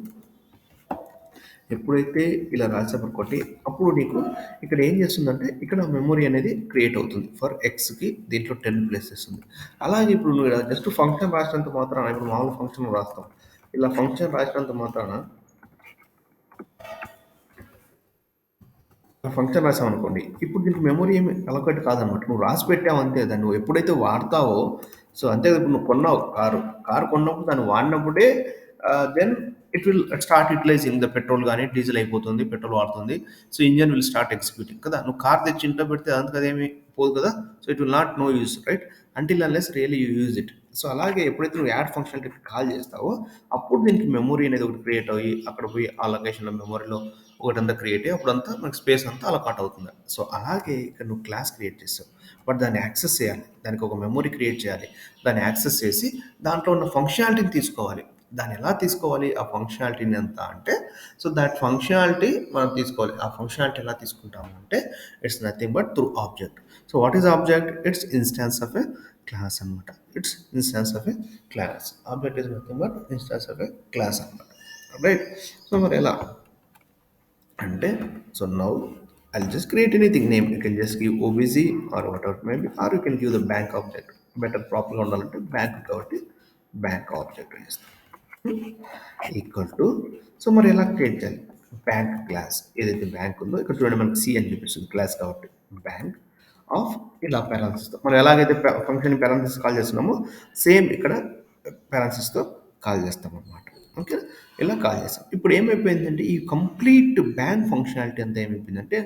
ఎప్పుడైతే ఇలా రాసామనుకోండి, అప్పుడు నీకు ఇక్కడ ఏం చేస్తుందంటే ఇక్కడ మెమొరీ అనేది క్రియేట్ అవుతుంది ఫర్ ఎక్స్కి, దీంట్లో 10 ప్లేసెస్ ఉంది. అలాగే ఇప్పుడు నువ్వు ఇలా జస్ట్ ఫంక్షన్ రాసినంత మాత్రాన, ఇప్పుడు మామూలు ఫంక్షన్ రాస్తాం, ఇలా ఫంక్షన్ రాసినంత మాత్రాన, ఆ ఫంక్షన్ రాసాం అనుకోండి, ఇప్పుడు దీనికి మెమొరీ ఏమి అలొకేట్ కాదనమాట. నువ్వు రాసి పెట్టావు అంతే. దాన్ని నువ్వు ఎప్పుడైతే వాడతావో, సో అంతే కదా. ఇప్పుడు నువ్వు కొన్నావు కారు కొన్నప్పుడు దాన్ని వాడినప్పుడే then it will start utilizing the petrol, కానీ డీజిల్ అయిపోతుంది, పెట్రోల్ వాడుతుంది. So engine will start executing కదా. నువ్వు కార్ తెచ్చి ఇంట్లో పెడితే అదంతా అదేమి పోదు కదా. So it will not no use, right, until unless really you use it. So అలాగే ఎప్పుడైతే నువ్వు యాడ్ ఫంక్షనాలిటీ కాల్ చేస్తావో, అప్పుడు దీనికి మెమొరీ అనేది ఒకటి క్రియేట్ అయ్యి అక్కడ పోయి ఆ లొకేషన్లో మెమొరీలో ఒకటంతా క్రియేట్ అయ్యి అప్పుడంతా మనకి స్పేస్ అంతా అలా కట్ అవుతుంది. సో అలాగే ఇక్కడ నువ్వు క్లాస్ క్రియేట్ చేస్తావు, బట్ దాన్ని యాక్సెస్ చేయాలి, దానికి ఒక మెమొరీ క్రియేట్ చేయాలి, దాన్ని యాక్సెస్ చేసి దాంట్లో ఉన్న ఫంక్షనాలిటీని తీసుకోవాలి. దాన్ని ఎలా తీసుకోవాలి ఆ ఫంక్షనాలిటీని ఎంత అంటే, సో దట్ ఫంక్షనాలిటీ మనం తీసుకోవాలి. ఆ ఫంక్షనాలిటీ ఎలా తీసుకుంటాము అంటే it's nothing but through object. So what is object? It's instance of a class అనమాట. It's instance of a class. Object is nothing but instance of a class అనమాట, right? So మరి ఎలా అంటే, so now I'll just create anything name. You can just give OBZ or whatever it may be, or you can give the bank object. Better properగా ఉండాలంటే bank కాబట్టి bank object చేస్తాం, equal to. So మరి ఎలా create చేయాలి? Bank class ఏదైతే bank ఉందో ఇక్కడ చూడండి మనకి సి అని చూపిస్తుంది క్లాస్ కాబట్టి, బ్యాంక్ ఆఫ్ ఇలా పారాన్సిస్తో మనం ఎలాగైతే ఫంక్షన్ పారాన్సిస్ కాల్ చేస్తున్నామో సేమ్ ఇక్కడ పారాన్సిస్తో కాల్ చేస్తాం అనమాట. ఓకే, ఇలా కాల్ చేస్తాం. ఇప్పుడు ఏమైపోయిందంటే ఈ కంప్లీట్ బ్యాంక్ ఫంక్షనాలిటీ అంతా ఏమైపోయిందంటే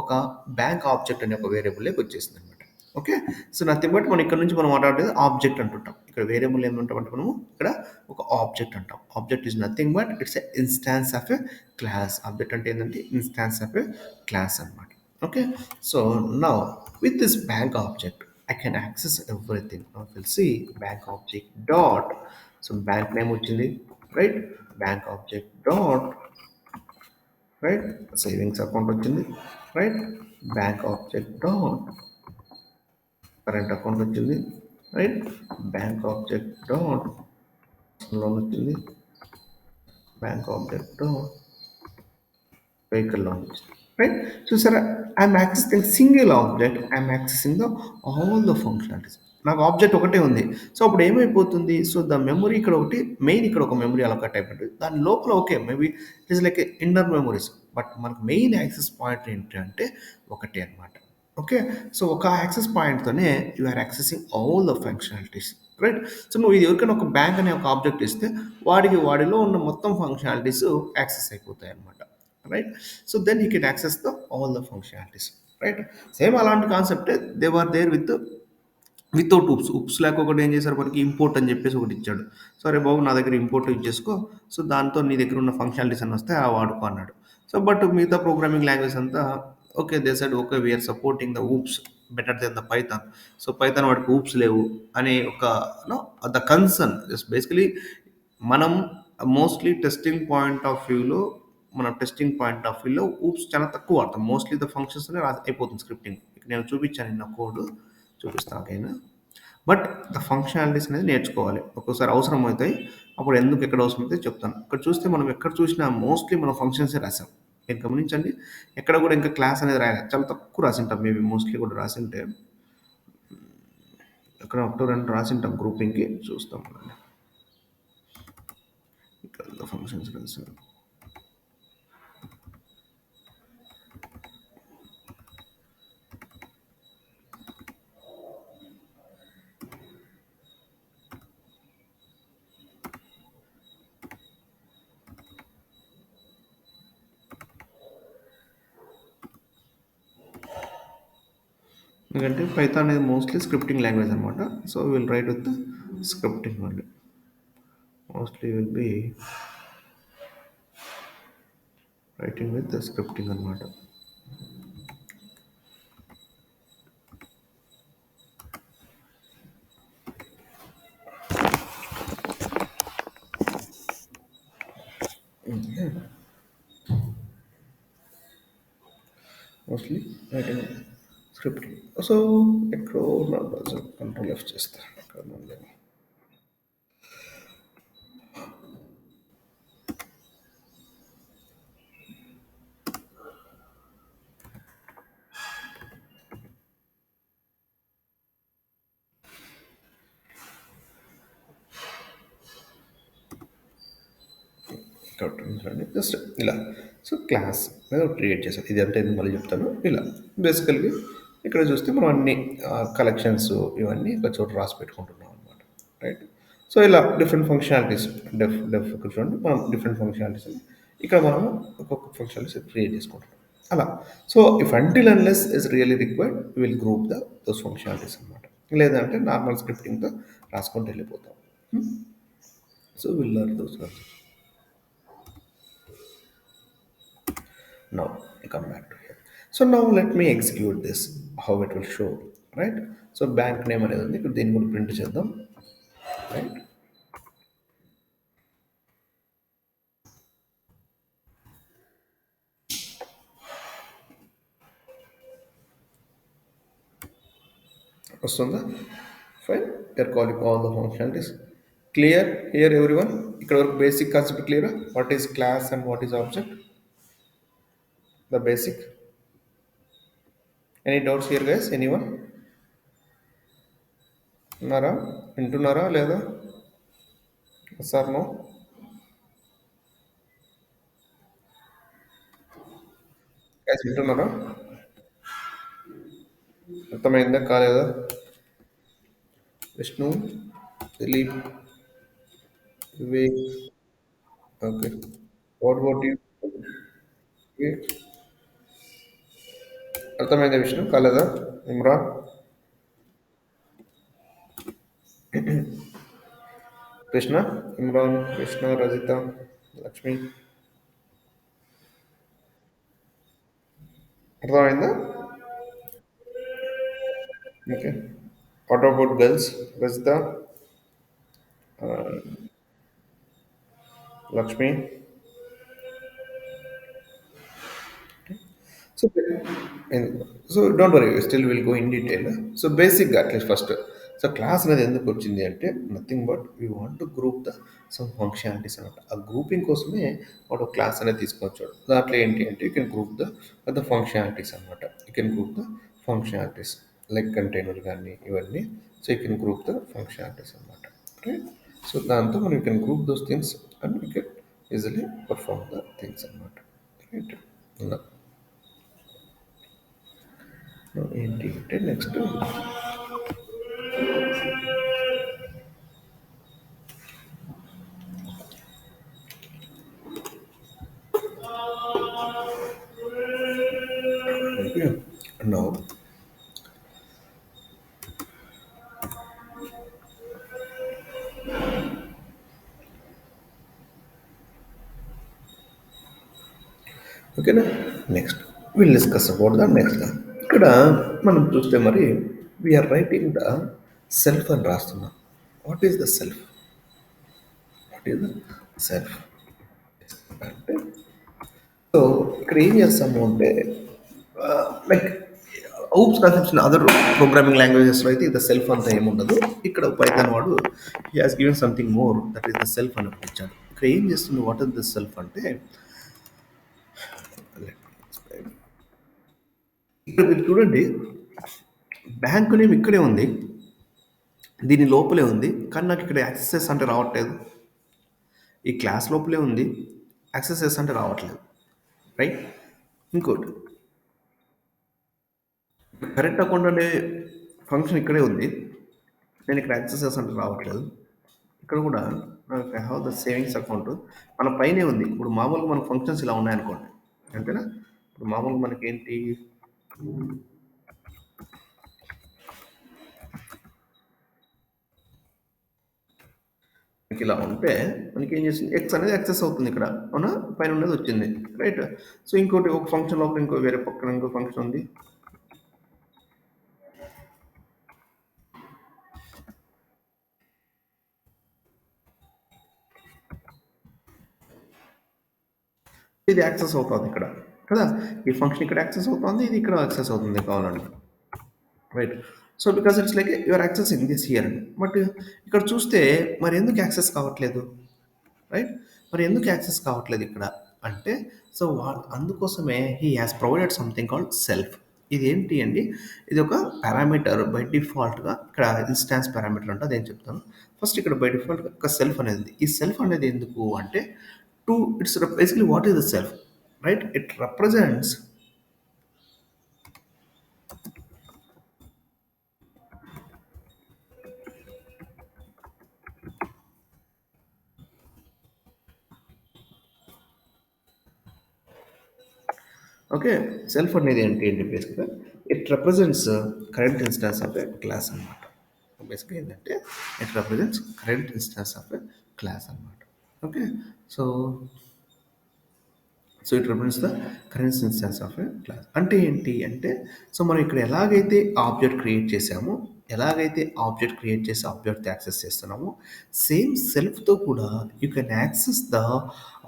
ఒక బ్యాంక్ ఆబ్జెక్ట్ అనే ఒక వేరియబుల్లోకి వచ్చేసింది అనమాట. ఓకే, సో నథింగ్ బట్ మనం ఇక్కడ నుంచి మనం మాట్లాడేది ఆబ్జెక్ట్ అంటుంటాం. ఇక్కడ వేరియబుల్ ఏమంటాం అంటే మనము ఇక్కడ ఒక ఆబ్జెక్ట్ అంటాం. Object is nothing but it's a instance of a class. Object అంటే ఏంటంటే ఇన్స్టాన్స్ ఆఫ్ ఎ క్లాస్ అనమాట. Okay, so now with this bank object I can access everything. Now we'll see bank object dot, so bank name వచ్చింది, right, bank object dot, right, savings account వచ్చింది, right, bank object dot, current account వచ్చింది, right, bank object dot, loan వచ్చింది, bank object dot, vehicle loan వచ్చింది, right. చూసారా, I'm accessing single object, I'm accessing the all the functionalities. నాకు object ఒకటే ఉంది. So అప్పుడు ఏమైపోతుంది? సో ద మెమొరీ ఇక్కడ ఒకటి మెయిన్, ఇక్కడ ఒక మెమొరీ అలొకేట్ అయిపోతుంది. దాని లోపల okay maybe it is like inner memories, but మనకు మెయిన్ యాక్సెస్ పాయింట్ ఏంటి అంటే ఒకటే అనమాట. ఓకే, సో ఒక యాక్సెస్ పాయింట్తోనే you are accessing all the functionalities, right. So నువ్వు ఇది ఎవరికైనా ఒక బ్యాంక్ అనే ఒక ఆబ్జెక్ట్ ఇస్తే వాడిలో ఉన్న మొత్తం ఫంక్షనాలిటీస్ యాక్సెస్ అయిపోతాయి అనమాట, right. So then you can access the all the functionalities, right. Same అలాంటి కాన్సెప్టే they were there without oops లేక ఒకటి ఏం చేశారు మనకి ఇంపోర్ట్ అని చెప్పేసి ఒకటి ఇచ్చాడు. సరే బాబు నా దగ్గర ఇంపోర్ట్ యూజ్ చేసుకో, సో దాంతో నీ దగ్గర ఉన్న ఫంక్షనాలిటీస్ అని వస్తే ఆ వాడుకో అన్నాడు. సో బట్ మిగతా ప్రోగ్రామింగ్ లాంగ్వేజ్ అంతా okay they side okay we're supporting the OOPs better then the Python. So Python వాడికి ఊప్స్ లేవు అనే ఒక ద కన్సర్న్ జస్ట్ బేసికలీ మనం మోస్ట్లీ టెస్టింగ్ పాయింట్ ఆఫ్ వ్యూలో ఊప్స్ చాలా తక్కువ వాడతాం. మోస్ట్లీ ద ఫంక్షన్స్ అయిపోతుంది స్క్రిప్టింగ్. ఇక్కడ నేను చూపించాను నిన్న కోడ్, చూపిస్తాను ఓకేనా. బట్ ద ఫంక్షనాలిటీస్ అనేది నేర్చుకోవాలి. ఒక్కోసారి అవసరం అవుతాయి. అప్పుడు ఎందుకు ఎక్కడ అవసరం అవుతాయి చెప్తాను. ఇక్కడ చూస్తే మనం ఎక్కడ చూసినా మోస్ట్‌లీ మనం ఫంక్షన్సే రాసాం. మీరు గమనించండి. ఎక్కడ కూడా ఇంకా క్లాస్ అనేది రాయలే. చాలా తక్కువ రాసుంటాం మేబీ మోస్ట్‌లీ కూడా రాసుంటే. ఎక్కడ 1, 2 రాసుంటాం గ్రూపింగ్‌కి చూస్తాం. ఇక్కడ ఫంక్షన్స్ రాసాం. ఎందుకంటే పైథాన్ అనేది మోస్ట్‌లీ స్క్రిప్టింగ్ లాంగ్వేజ్ అనమాట. So, will write with scripting only. Mostly will be writing with scripting అనమాట. Mostly writing scripting. సో, ఎక్కడో నా బ్రౌజర్ కంట్రోల్ ఎఫ్ చేస్తా. ఎక్కడ ఉంది? చూడండి జస్ట్ ఇలా. సో క్లాస్ మీద క్రియేట్ చేశాను. ఇది అంటే ఎందుకు మళ్ళీ చెప్తాను. ఇలా బేసికల్గా ఇక్కడ చూస్తే మనం అన్ని కలెక్షన్స్ ఇవన్నీ ఒక చోట రాసి పెట్టుకుంటున్నాం అనమాట. రైట్. సో ఇలా డిఫరెంట్ ఫంక్షనాలిటీస్ ఇక్కడ చూడండి మనం డిఫరెంట్ ఫంక్షనాలిటీస్ ఇక్కడ మనం ఒక్కొక్క ఫంక్షనాలిటీస్ క్రియేట్ చేసుకుంటున్నాం అలా. So if until unless is really required will group those functionalities అనమాట. లేదంటే నార్మల్ స్క్రిప్టింగ్తో రాసుకుంటూ వెళ్ళిపోతాం. So will learn those. Now I come back to here. So now let me execute this, how it will show, right? So bank name అనేది ఉంది. ఇక్కడ దీన్ని కూడా print చేద్దాం, రైట్? వస్తుందా? Fine. You're calling all the functionalities. Clear here everyone? ఇక్కడ వరకు basic concept clear. What is class and what is object? The basic. Any doubts here guys? Anyone ఉన్నారా? వింటున్నారా లేదా? Sir no? గైస్ వింటున్నారా? అర్థమైందా కాలేదా? Vishnu, Dilip, Vivek. Okay. What about you? అర్థమైందా విష్ణు? కాలేదా? ఇమ్రాన్, కృష్ణ, ఇమ్రాన్, కృష్ణ, రజిత, లక్ష్మి. అర్థమైందా? Okay. What about girls? Rajitha, Lakshmi. So so don't worry, still will go in detail. So బేసిక్గా అట్లీస్ట్ ఫస్ట్. సో క్లాస్ అనేది ఎందుకు వచ్చింది అంటే nothing but we want to group the sum functionalities అనమాట. ఆ గ్రూపింగ్ కోసమే వాడు క్లాస్ అనేది తీసుకొచ్చాడు. దాంట్లో ఏంటి అంటే you can group the functionalities అనమాట. You can group the functionalities like container కానీ ఇవన్నీ. So you can group the functionalities అనమాట. రైట్. సో దాంతో మనం you can group those things and you can easily perform the things అనమాట. Right. ఇలా ఏంటి అంటే నెక్స్ట్ నౌ ఓకేనా. Next will discuss about the next. ఇక్కడ మనం చూస్తే మరి వీఆర్ రైటింగ్ ద సెల్ఫ్ అని రాస్తున్నాం. What is the self? What is the self అంటే సో ఇక్కడ ఏం చేస్తాము అంటే like oops concepts other programming లాంగ్వేజెస్లో అయితే ఇది సెల్ఫ్ అంతా ఏముండదు. ఇక్కడ పైథాన్ వాడు he has given something more that is the self అని ఒకటి ఇచ్చాడు. ఇక్కడ ఏం చేస్తుంది, వాట్ ఇస్ ద సెల్ఫ్ అంటే, ఇక్కడ మీరు చూడండి, బ్యాంకు నేమ్ ఇక్కడే ఉంది, దీని లోపలే ఉంది, కానీ నాకు ఇక్కడ యాక్సెస్ అంటే రావట్లేదు. ఈ క్లాస్ లోపలే ఉంది, యాక్సెస్ అంటే రావట్లేదు, రైట్. ఇంకోటి, కరెంట్ అకౌంట్ అనే ఫంక్షన్ ఇక్కడే ఉంది, నేను ఇక్కడ యాక్సెస్ అంటే రావట్లేదు. ఇక్కడ కూడా నాకు I have the savings account మన పైనే ఉంది. ఇప్పుడు మామూలుగా మన ఫంక్షన్స్ ఇలా ఉన్నాయనుకోండి, అంతేనా. ఇప్పుడు మామూలుగా మనకి ఏంటి, మనకి ఇలా ఉంటే మనకి ఏం చేస్తుంది, ఎక్స్ అనేది యాక్సెస్ అవుతుంది ఇక్కడ, అవునా, పైన ఉండేది వచ్చింది, రైట్. సో ఇంకోటి, ఒక ఫంక్షన్ లోపల ఇంకో వేరే పక్కన ఇంకో ఫంక్షన్ ఉంది, ఇది యాక్సెస్ అవుతుంది ఇక్కడ కదా. ఈ ఫంక్షన్ ఇక్కడ యాక్సెస్ అవుతుంది, ఇది ఇక్కడ యాక్సెస్ అవుతుంది కావాలంటే, right. So because it's like your accessing this here అండి. బట్ ఇక్కడ చూస్తే మరి ఎందుకు యాక్సెస్ కావట్లేదు, రైట్. మరి ఎందుకు యాక్సెస్ కావట్లేదు ఇక్కడ అంటే, సో అందుకోసమే he has provided something called self. ఇది ఏంటి అండి, ఇది ఒక పారామీటర్ బై డిఫాల్ట్గా, ఇక్కడ ఇన్స్టాన్స్ పారామీటర్ అంటే అదేం చెప్తాను. ఫస్ట్ ఇక్కడ బై డిఫాల్ట్గా ఒక సెల్ఫ్ అనేది ఉంది. ఈ సెల్ఫ్ అనేది ఎందుకు అంటే, to it's basically what is the self, right. It represents, okay. Self అనేది ఏంటి అంటే బేసిక్గా it represents current instance of a class అనమాట. బేసిక్గా ఏంటంటే it represents current instance of a class అనమాట. Okay. So so it represents the current instance of a class అంటే ఏంటి అంటే, సో మనం ఇక్కడ ఎలాగైతే ఆబ్జెక్ట్ క్రియేట్ చేసామో, ఎలాగైతే ఆబ్జెక్ట్ క్రియేట్ చేసి ఆబ్జెక్ట్ యాక్సెస్ చేస్తున్నామో, సేమ్ సెల్ఫ్తో కూడా you can access the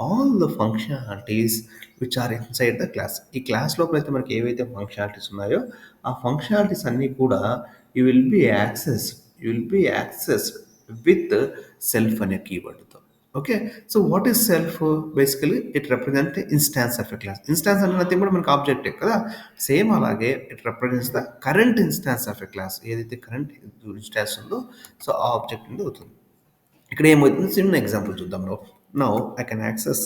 all the functionalities which are inside the class. ఈ క్లాస్ లోపల అయితే మనకి ఏవైతే ఫంక్షనాలిటీస్ ఉన్నాయో, ఆ ఫంక్షనాలిటీస్ అన్నీ కూడా you will be access, you will be accessed with self అనే కీవర్డ్తో. Okay. So what is self, basically it represent instance of a class. Instance అనేది కూడా మనకి ఆబ్జెక్టే కదా, సేమ్ అలాగే it represents the current instance of a class. ఏదైతే current instance ఉందో, సో ఆ ఆబ్జెక్ట్ నుండి అవుతుంది. ఇక్కడ ఏమవుతుంది, చిన్న ఎగ్జాంపుల్ చూద్దాం. Now I can access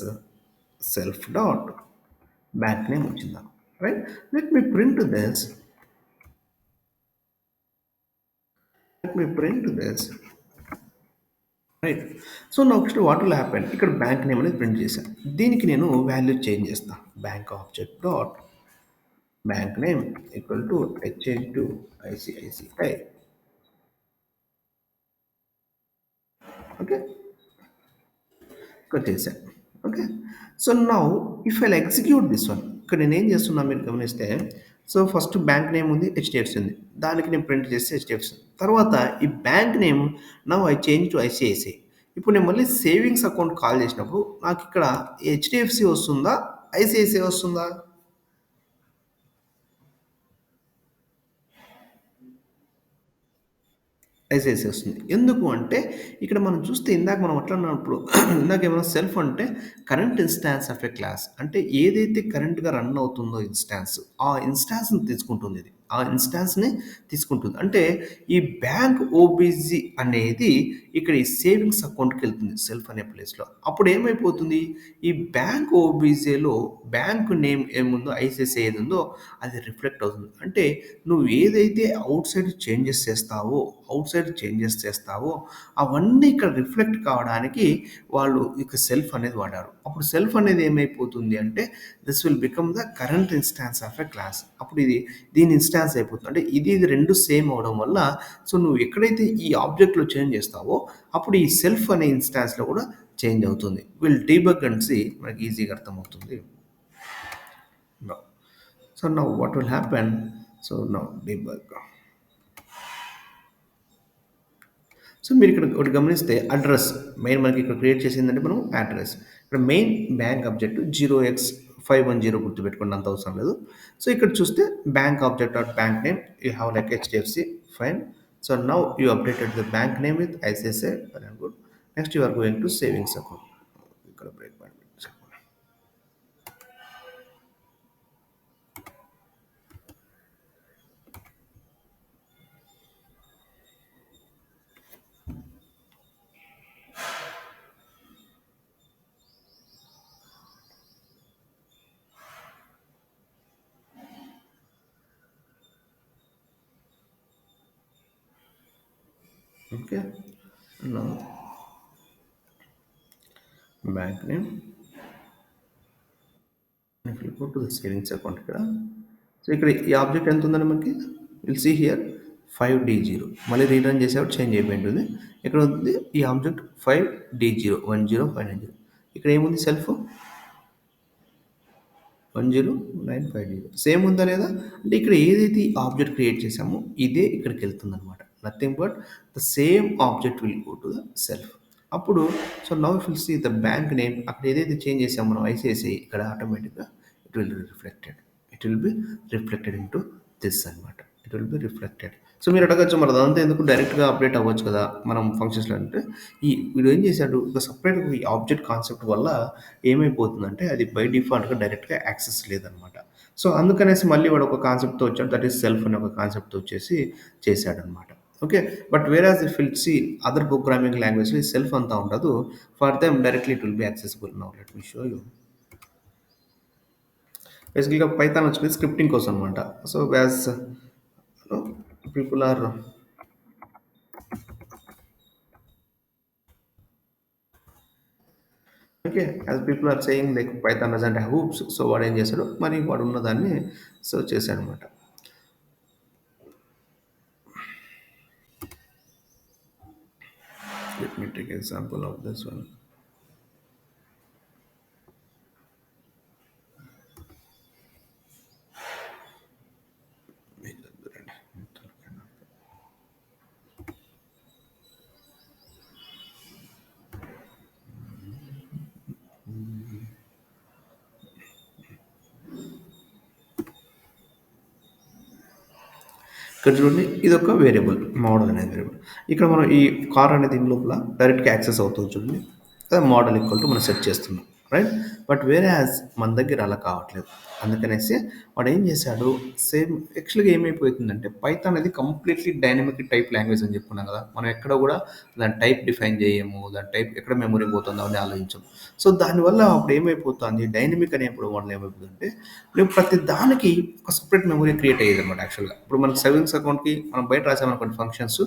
self dot bank name వచ్చిందా, right. Let me print this, let me print this, right. So next what will happen, ఇక్కడ బ్యాంక్ నేమ్ అనేది ప్రింట్ చేశాను, దీనికి నేను వాల్యూ చేంజ్ చేస్తాను. Bank object dot bank name equal to HN to ICICI. Okay, ఇక్కడ చేశాను. Okay. So now if I execute this one, ఇక్కడ నేను ఏం చేస్తున్నా మీరు గమనిస్తే, సో ఫస్ట్ బ్యాంక్ నేమ్ ఉంది, హెచ్డిఎఫ్సి ఉంది, దానికి నేను ప్రింట్ చేస్తే హెచ్డిఎఫ్సి. తర్వాత ఈ bank name now I change to ICICI. ఇప్పుడు నేను మళ్ళీ సేవింగ్స్ అకౌంట్ కాల్ చేసినప్పుడు నాకు ఇక్కడ హెచ్డిఎఫ్సి వస్తుందా, ఐసిఐసిఐ వస్తుందా? ఐసిఐసి వస్తుంది. ఎందుకు అంటే ఇక్కడ మనం చూస్తే ఇందాక మనం మాట్లాడినప్పుడు ఇందాక ఏమైనా సెల్ఫ్ అంటే current instance of a class అంటే ఏదైతే కరెంట్గా రన్ అవుతుందో ఇన్స్టాన్స్, ఆ ఇన్స్టాన్స్ని తీసుకుంటుంది ఇది, ఆ ఇన్స్టాన్స్ని తీసుకుంటుంది. అంటే ఈ బ్యాంక్ ఓబీజీ అనేది ఇక్కడ ఈ సేవింగ్స్ అకౌంట్కి వెళ్తుంది సెల్ఫ్ అనే ప్లేస్లో. అప్పుడు ఏమైపోతుంది, ఈ బ్యాంక్ ఓబీజీలో బ్యాంక్ నేమ్ ఏముందో, ఐసిఐసిఐ ఏది ఉందో అది రిఫ్లెక్ట్ అవుతుంది. అంటే నువ్వు ఏదైతే అవుట్ సైడ్ చేంజెస్ చేస్తావో, అవుట్ సైడ్ చేంజెస్ చేస్తావో అవన్నీ ఇక్కడ రిఫ్లెక్ట్ కావడానికి వాళ్ళు ఇక సెల్ఫ్ అనేది వాడారు. అప్పుడు సెల్ఫ్ అనేది ఏమైపోతుంది అంటే this will become the current instance of a class. అప్పుడు ఇది దీని ఇన్స్టాన్స్ అయిపోతుంది. అంటే ఇది రెండు సేమ్ అవడం వల్ల, సో నువ్వు ఎక్కడైతే ఈ ఆబ్జెక్ట్లో చేంజ్ చేస్తావో అప్పుడు ఈ సెల్ఫ్ అనే ఇన్స్టాన్స్లో కూడా చేంజ్ అవుతుంది. విల్ డీబగ్ అండ్ సి మనకి ఈజీగా అర్థమవుతుంది. Now, so now what will happen? So now debug. So మీరు ఇక్కడ ఒకటి గమనిస్తే అడ్రస్ మెయిన్ మనకి ఇక్కడ క్రియేట్ చేసిందంటే మనం అడ్రస్, ఇక్కడ మెయిన్ బ్యాంక్ ఆబ్జెక్ట్ 0x 510 గుర్తుపెట్టుకోండి, అంత అవసరం లేదు. సో ఇక్కడ చూస్తే bank object dot bank name you have like HDFC, fine. So now you updated the bank name with ICICI, very good. Next you are going to savings account. ఇక్కడ break point. Okay, now bank name, if you go to the savings account ఇక్కడ, so ఇక్కడ ఈ object ఎంత ఉందని మనకి will see here 5D0. మళ్ళీ rerun చేసేవాడు change అయిపోయి ఉంటుంది. ఇక్కడ ఉంది ఈ ఆబ్జెక్ట్ 5D0 10590. ఇక్కడ ఏముంది సెల్ఫ్ 10950. సేమ్ ఉందా లేదా అంటే ఇక్కడ ఏదైతే ఈ ఆబ్జెక్ట్ క్రియేట్ చేసామో ఇదే ఇక్కడికి వెళ్తుంది అనమాట. Nothing but the same object will go to the self. అప్పుడు so now if will see the bank name, అక్కడ ఏదైతే చేంజ్ చేసామో మనం ఐసిఐసిఐ, ఇక్కడ ఆటోమేటిక్గా it will be reflected, it will be reflected into this అనమాట. It will be reflected. So మీరు అడగచ్చు మరి అదంతా ఎందుకు డైరెక్ట్గా అప్డేట్ అవ్వచ్చు కదా మనం ఫంక్షన్స్లో అంటే, ఈ వీడు ఏం చేశాడు ఒక సపరేట్ ఈ ఆబ్జెక్ట్ కాన్సెప్ట్ వల్ల ఏమైపోతుందంటే అది బై డిఫాల్ట్గా డైరెక్ట్గా యాక్సెస్ లేదనమాట. సో అందుకనేసి మళ్ళీ వాడు ఒక కాన్సెప్ట్తో వచ్చాడు, దట్ ఈస్ సెల్ఫ్ అనే ఒక కాన్సెప్ట్తో వచ్చేసి చేశాడనమాట. Okay, but whereas if will see other programming లాంగ్వేజ్లో సెల్ఫ్ అంతా ఉండదు. For them directly it will be accessible. Now let me show you. బేసికల్గా పైథాన్ వచ్చింది స్క్రిప్టింగ్ కోసం అనమాట. So as people are okay, as people are saying like Python doesn't have oops, so వాడు ఏం చేశాడు మరి వాడు ఉన్నదాన్ని సో చేశాడు అనమాట. Let me take example of this one. ఇక్కడ చూడండి ఇది ఒక వేరియబుల్, మోడల్ అనేది వేరియబుల్. ఇక్కడ మనం ఈ కార్ అనేది దీని లోపల డైరెక్ట్గా యాక్సెస్ అవుతుంది చూడండి, అదే మోడల్ ఈక్వల్ టు మనం సెట్ చేస్తున్నాం, రైట్. బట్ వేరే యాజ్ మన దగ్గర అలా కావట్లేదు. అందుకనేసి వాడు ఏం చేశాడు సేమ్ యాక్చువల్గా ఏమైపోతుందంటే పైథాన్ అనేది కంప్లీట్లీ డైనమిక్ టైప్ లాంగ్వేజ్ అని చెప్పుకున్నాం కదా, మనం ఎక్కడ కూడా దాని టైప్ డిఫైన్ చేయము, దాని టైప్ ఎక్కడ మెమరీ పోతుందో అని ఆలోచించం. సో దానివల్ల అప్పుడు ఏమైపోతుంది డైనమిక్ అనేప్పుడు మోడల్ ఏమైపోతుందంటే నువ్వు ప్రతి దానికి ఒక సపరేట్ మెమరీ క్రియేట్ అయ్యేది అనమాట. యాక్చువల్గా ఇప్పుడు మనకి సేవింగ్స్ అకౌంట్కి మనం బయట రాసామనుకోండి functions,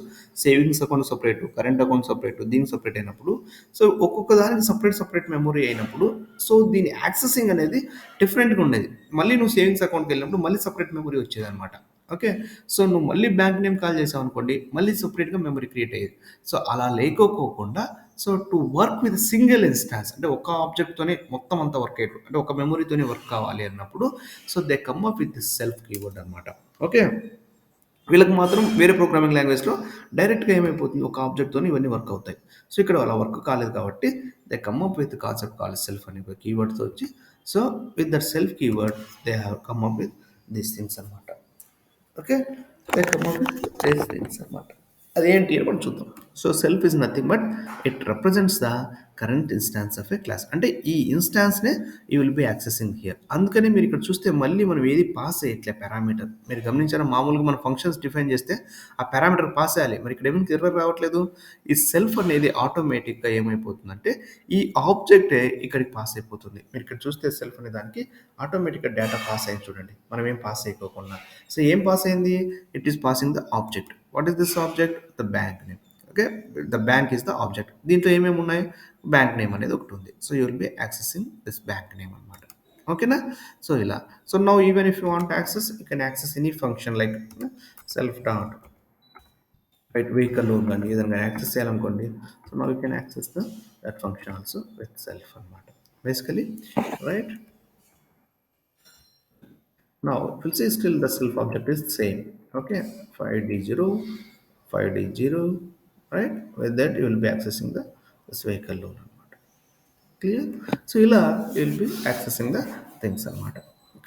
savings account separate, current account separate, దీనికి సపరేట్ అయినప్పుడు సో ఒక్కొక్క దానికి సపరేట్ మెమరీ అయినప్పుడు సో దీని యాక్సెసింగ్ అనేది డిఫరెంట్గా ఉండేది. మళ్ళీ నువ్వు సేవింగ్స్ అకౌంట్కి వెళ్ళినప్పుడు మళ్ళీ సపరేట్ మెమరీ వచ్చేది అనమాట. ఓకే, సో నువ్వు మళ్ళీ బ్యాంక్ నేమ్ కాల్ చేసావు అనుకోండి మళ్ళీ సపరేట్గా మెమరీ క్రియేట్ అయ్యేది. సో అలా లేకోకోకుండా so to work with single instance అంటే ఒక ఆబ్జెక్ట్తోనే మొత్తం అంతా వర్క్ అయ్యేటు అంటే ఒక మెమరీతోనే వర్క్ కావాలి అన్నప్పుడు so they come up with this self keyword అనమాట. ఓకే, వీళ్ళకి మాత్రం వేరే ప్రోగ్రామింగ్ లాంగ్వేజ్లో డైరెక్ట్గా ఏమైపోతుంది ఒక ఆబ్జెక్ట్తో ఇవన్నీ వర్క్ అవుతాయి. సో ఇక్కడ అలా వర్క్ కాలేదు కాబట్టి they come up with concept call self అనే ఒక కీవర్డ్తో వచ్చి so with that self keyword they have come up with these things అనమాట. Okay, they come up with these things అనమాట. అదేంటి అని మనం చూద్దాం. So self is nothing but it represents the current instance of a class. అంటే ఈ ఇన్స్టాన్స్నే you will be accessing here. అందుకని మీరు ఇక్కడ చూస్తే మళ్ళీ మనం ఏది పాస్ చేయట్లే పారామీటర్. మీరు గమనించారా మామూలుగా మన ఫంక్షన్స్ డిఫైన్ చేస్తే ఆ పారామీటర్ పాస్ చేయాలి, మరి ఇక్కడ ఏమైనా ఎర్రర్ రావట్లేదు. ఈ సెల్ఫ్ అనేది ఆటోమేటిక్గా ఏమైపోతుందంటే ఈ ఆబ్జెక్టే ఇక్కడికి పాస్ అయిపోతుంది. మీరు ఇక్కడ చూస్తే సెల్ఫ్ అనే దానికి ఆటోమేటిక్గా డేటా పాస్ అయింది చూడండి, మనం ఏం పాస్ అయిపోకుండా. సో ఏం పాస్ అయింది, it is passing the object. What is this object, the bank name. Okay, the bank is the object. దీంట్లో ఏమేమి ఉన్నాయి, బ్యాంక్ నేమ్ అనేది ఒకటి ఉంది. So you will be accessing this bank name అనమాట. ఓకేనా, సో ఇలా. So now even if you want access you can access any function like self dot write vehicle loan కానీ ఏదైనా యాక్సెస్ చేయాలనుకోండి. So now you can access the that function also with self అనమాట basically, right. Now, if you see still the self object is same. Okay, 5D0, 5D0, right? With that you will be accessing the this vehicle loan. Clear? So, you will be accessing the things అనమాట.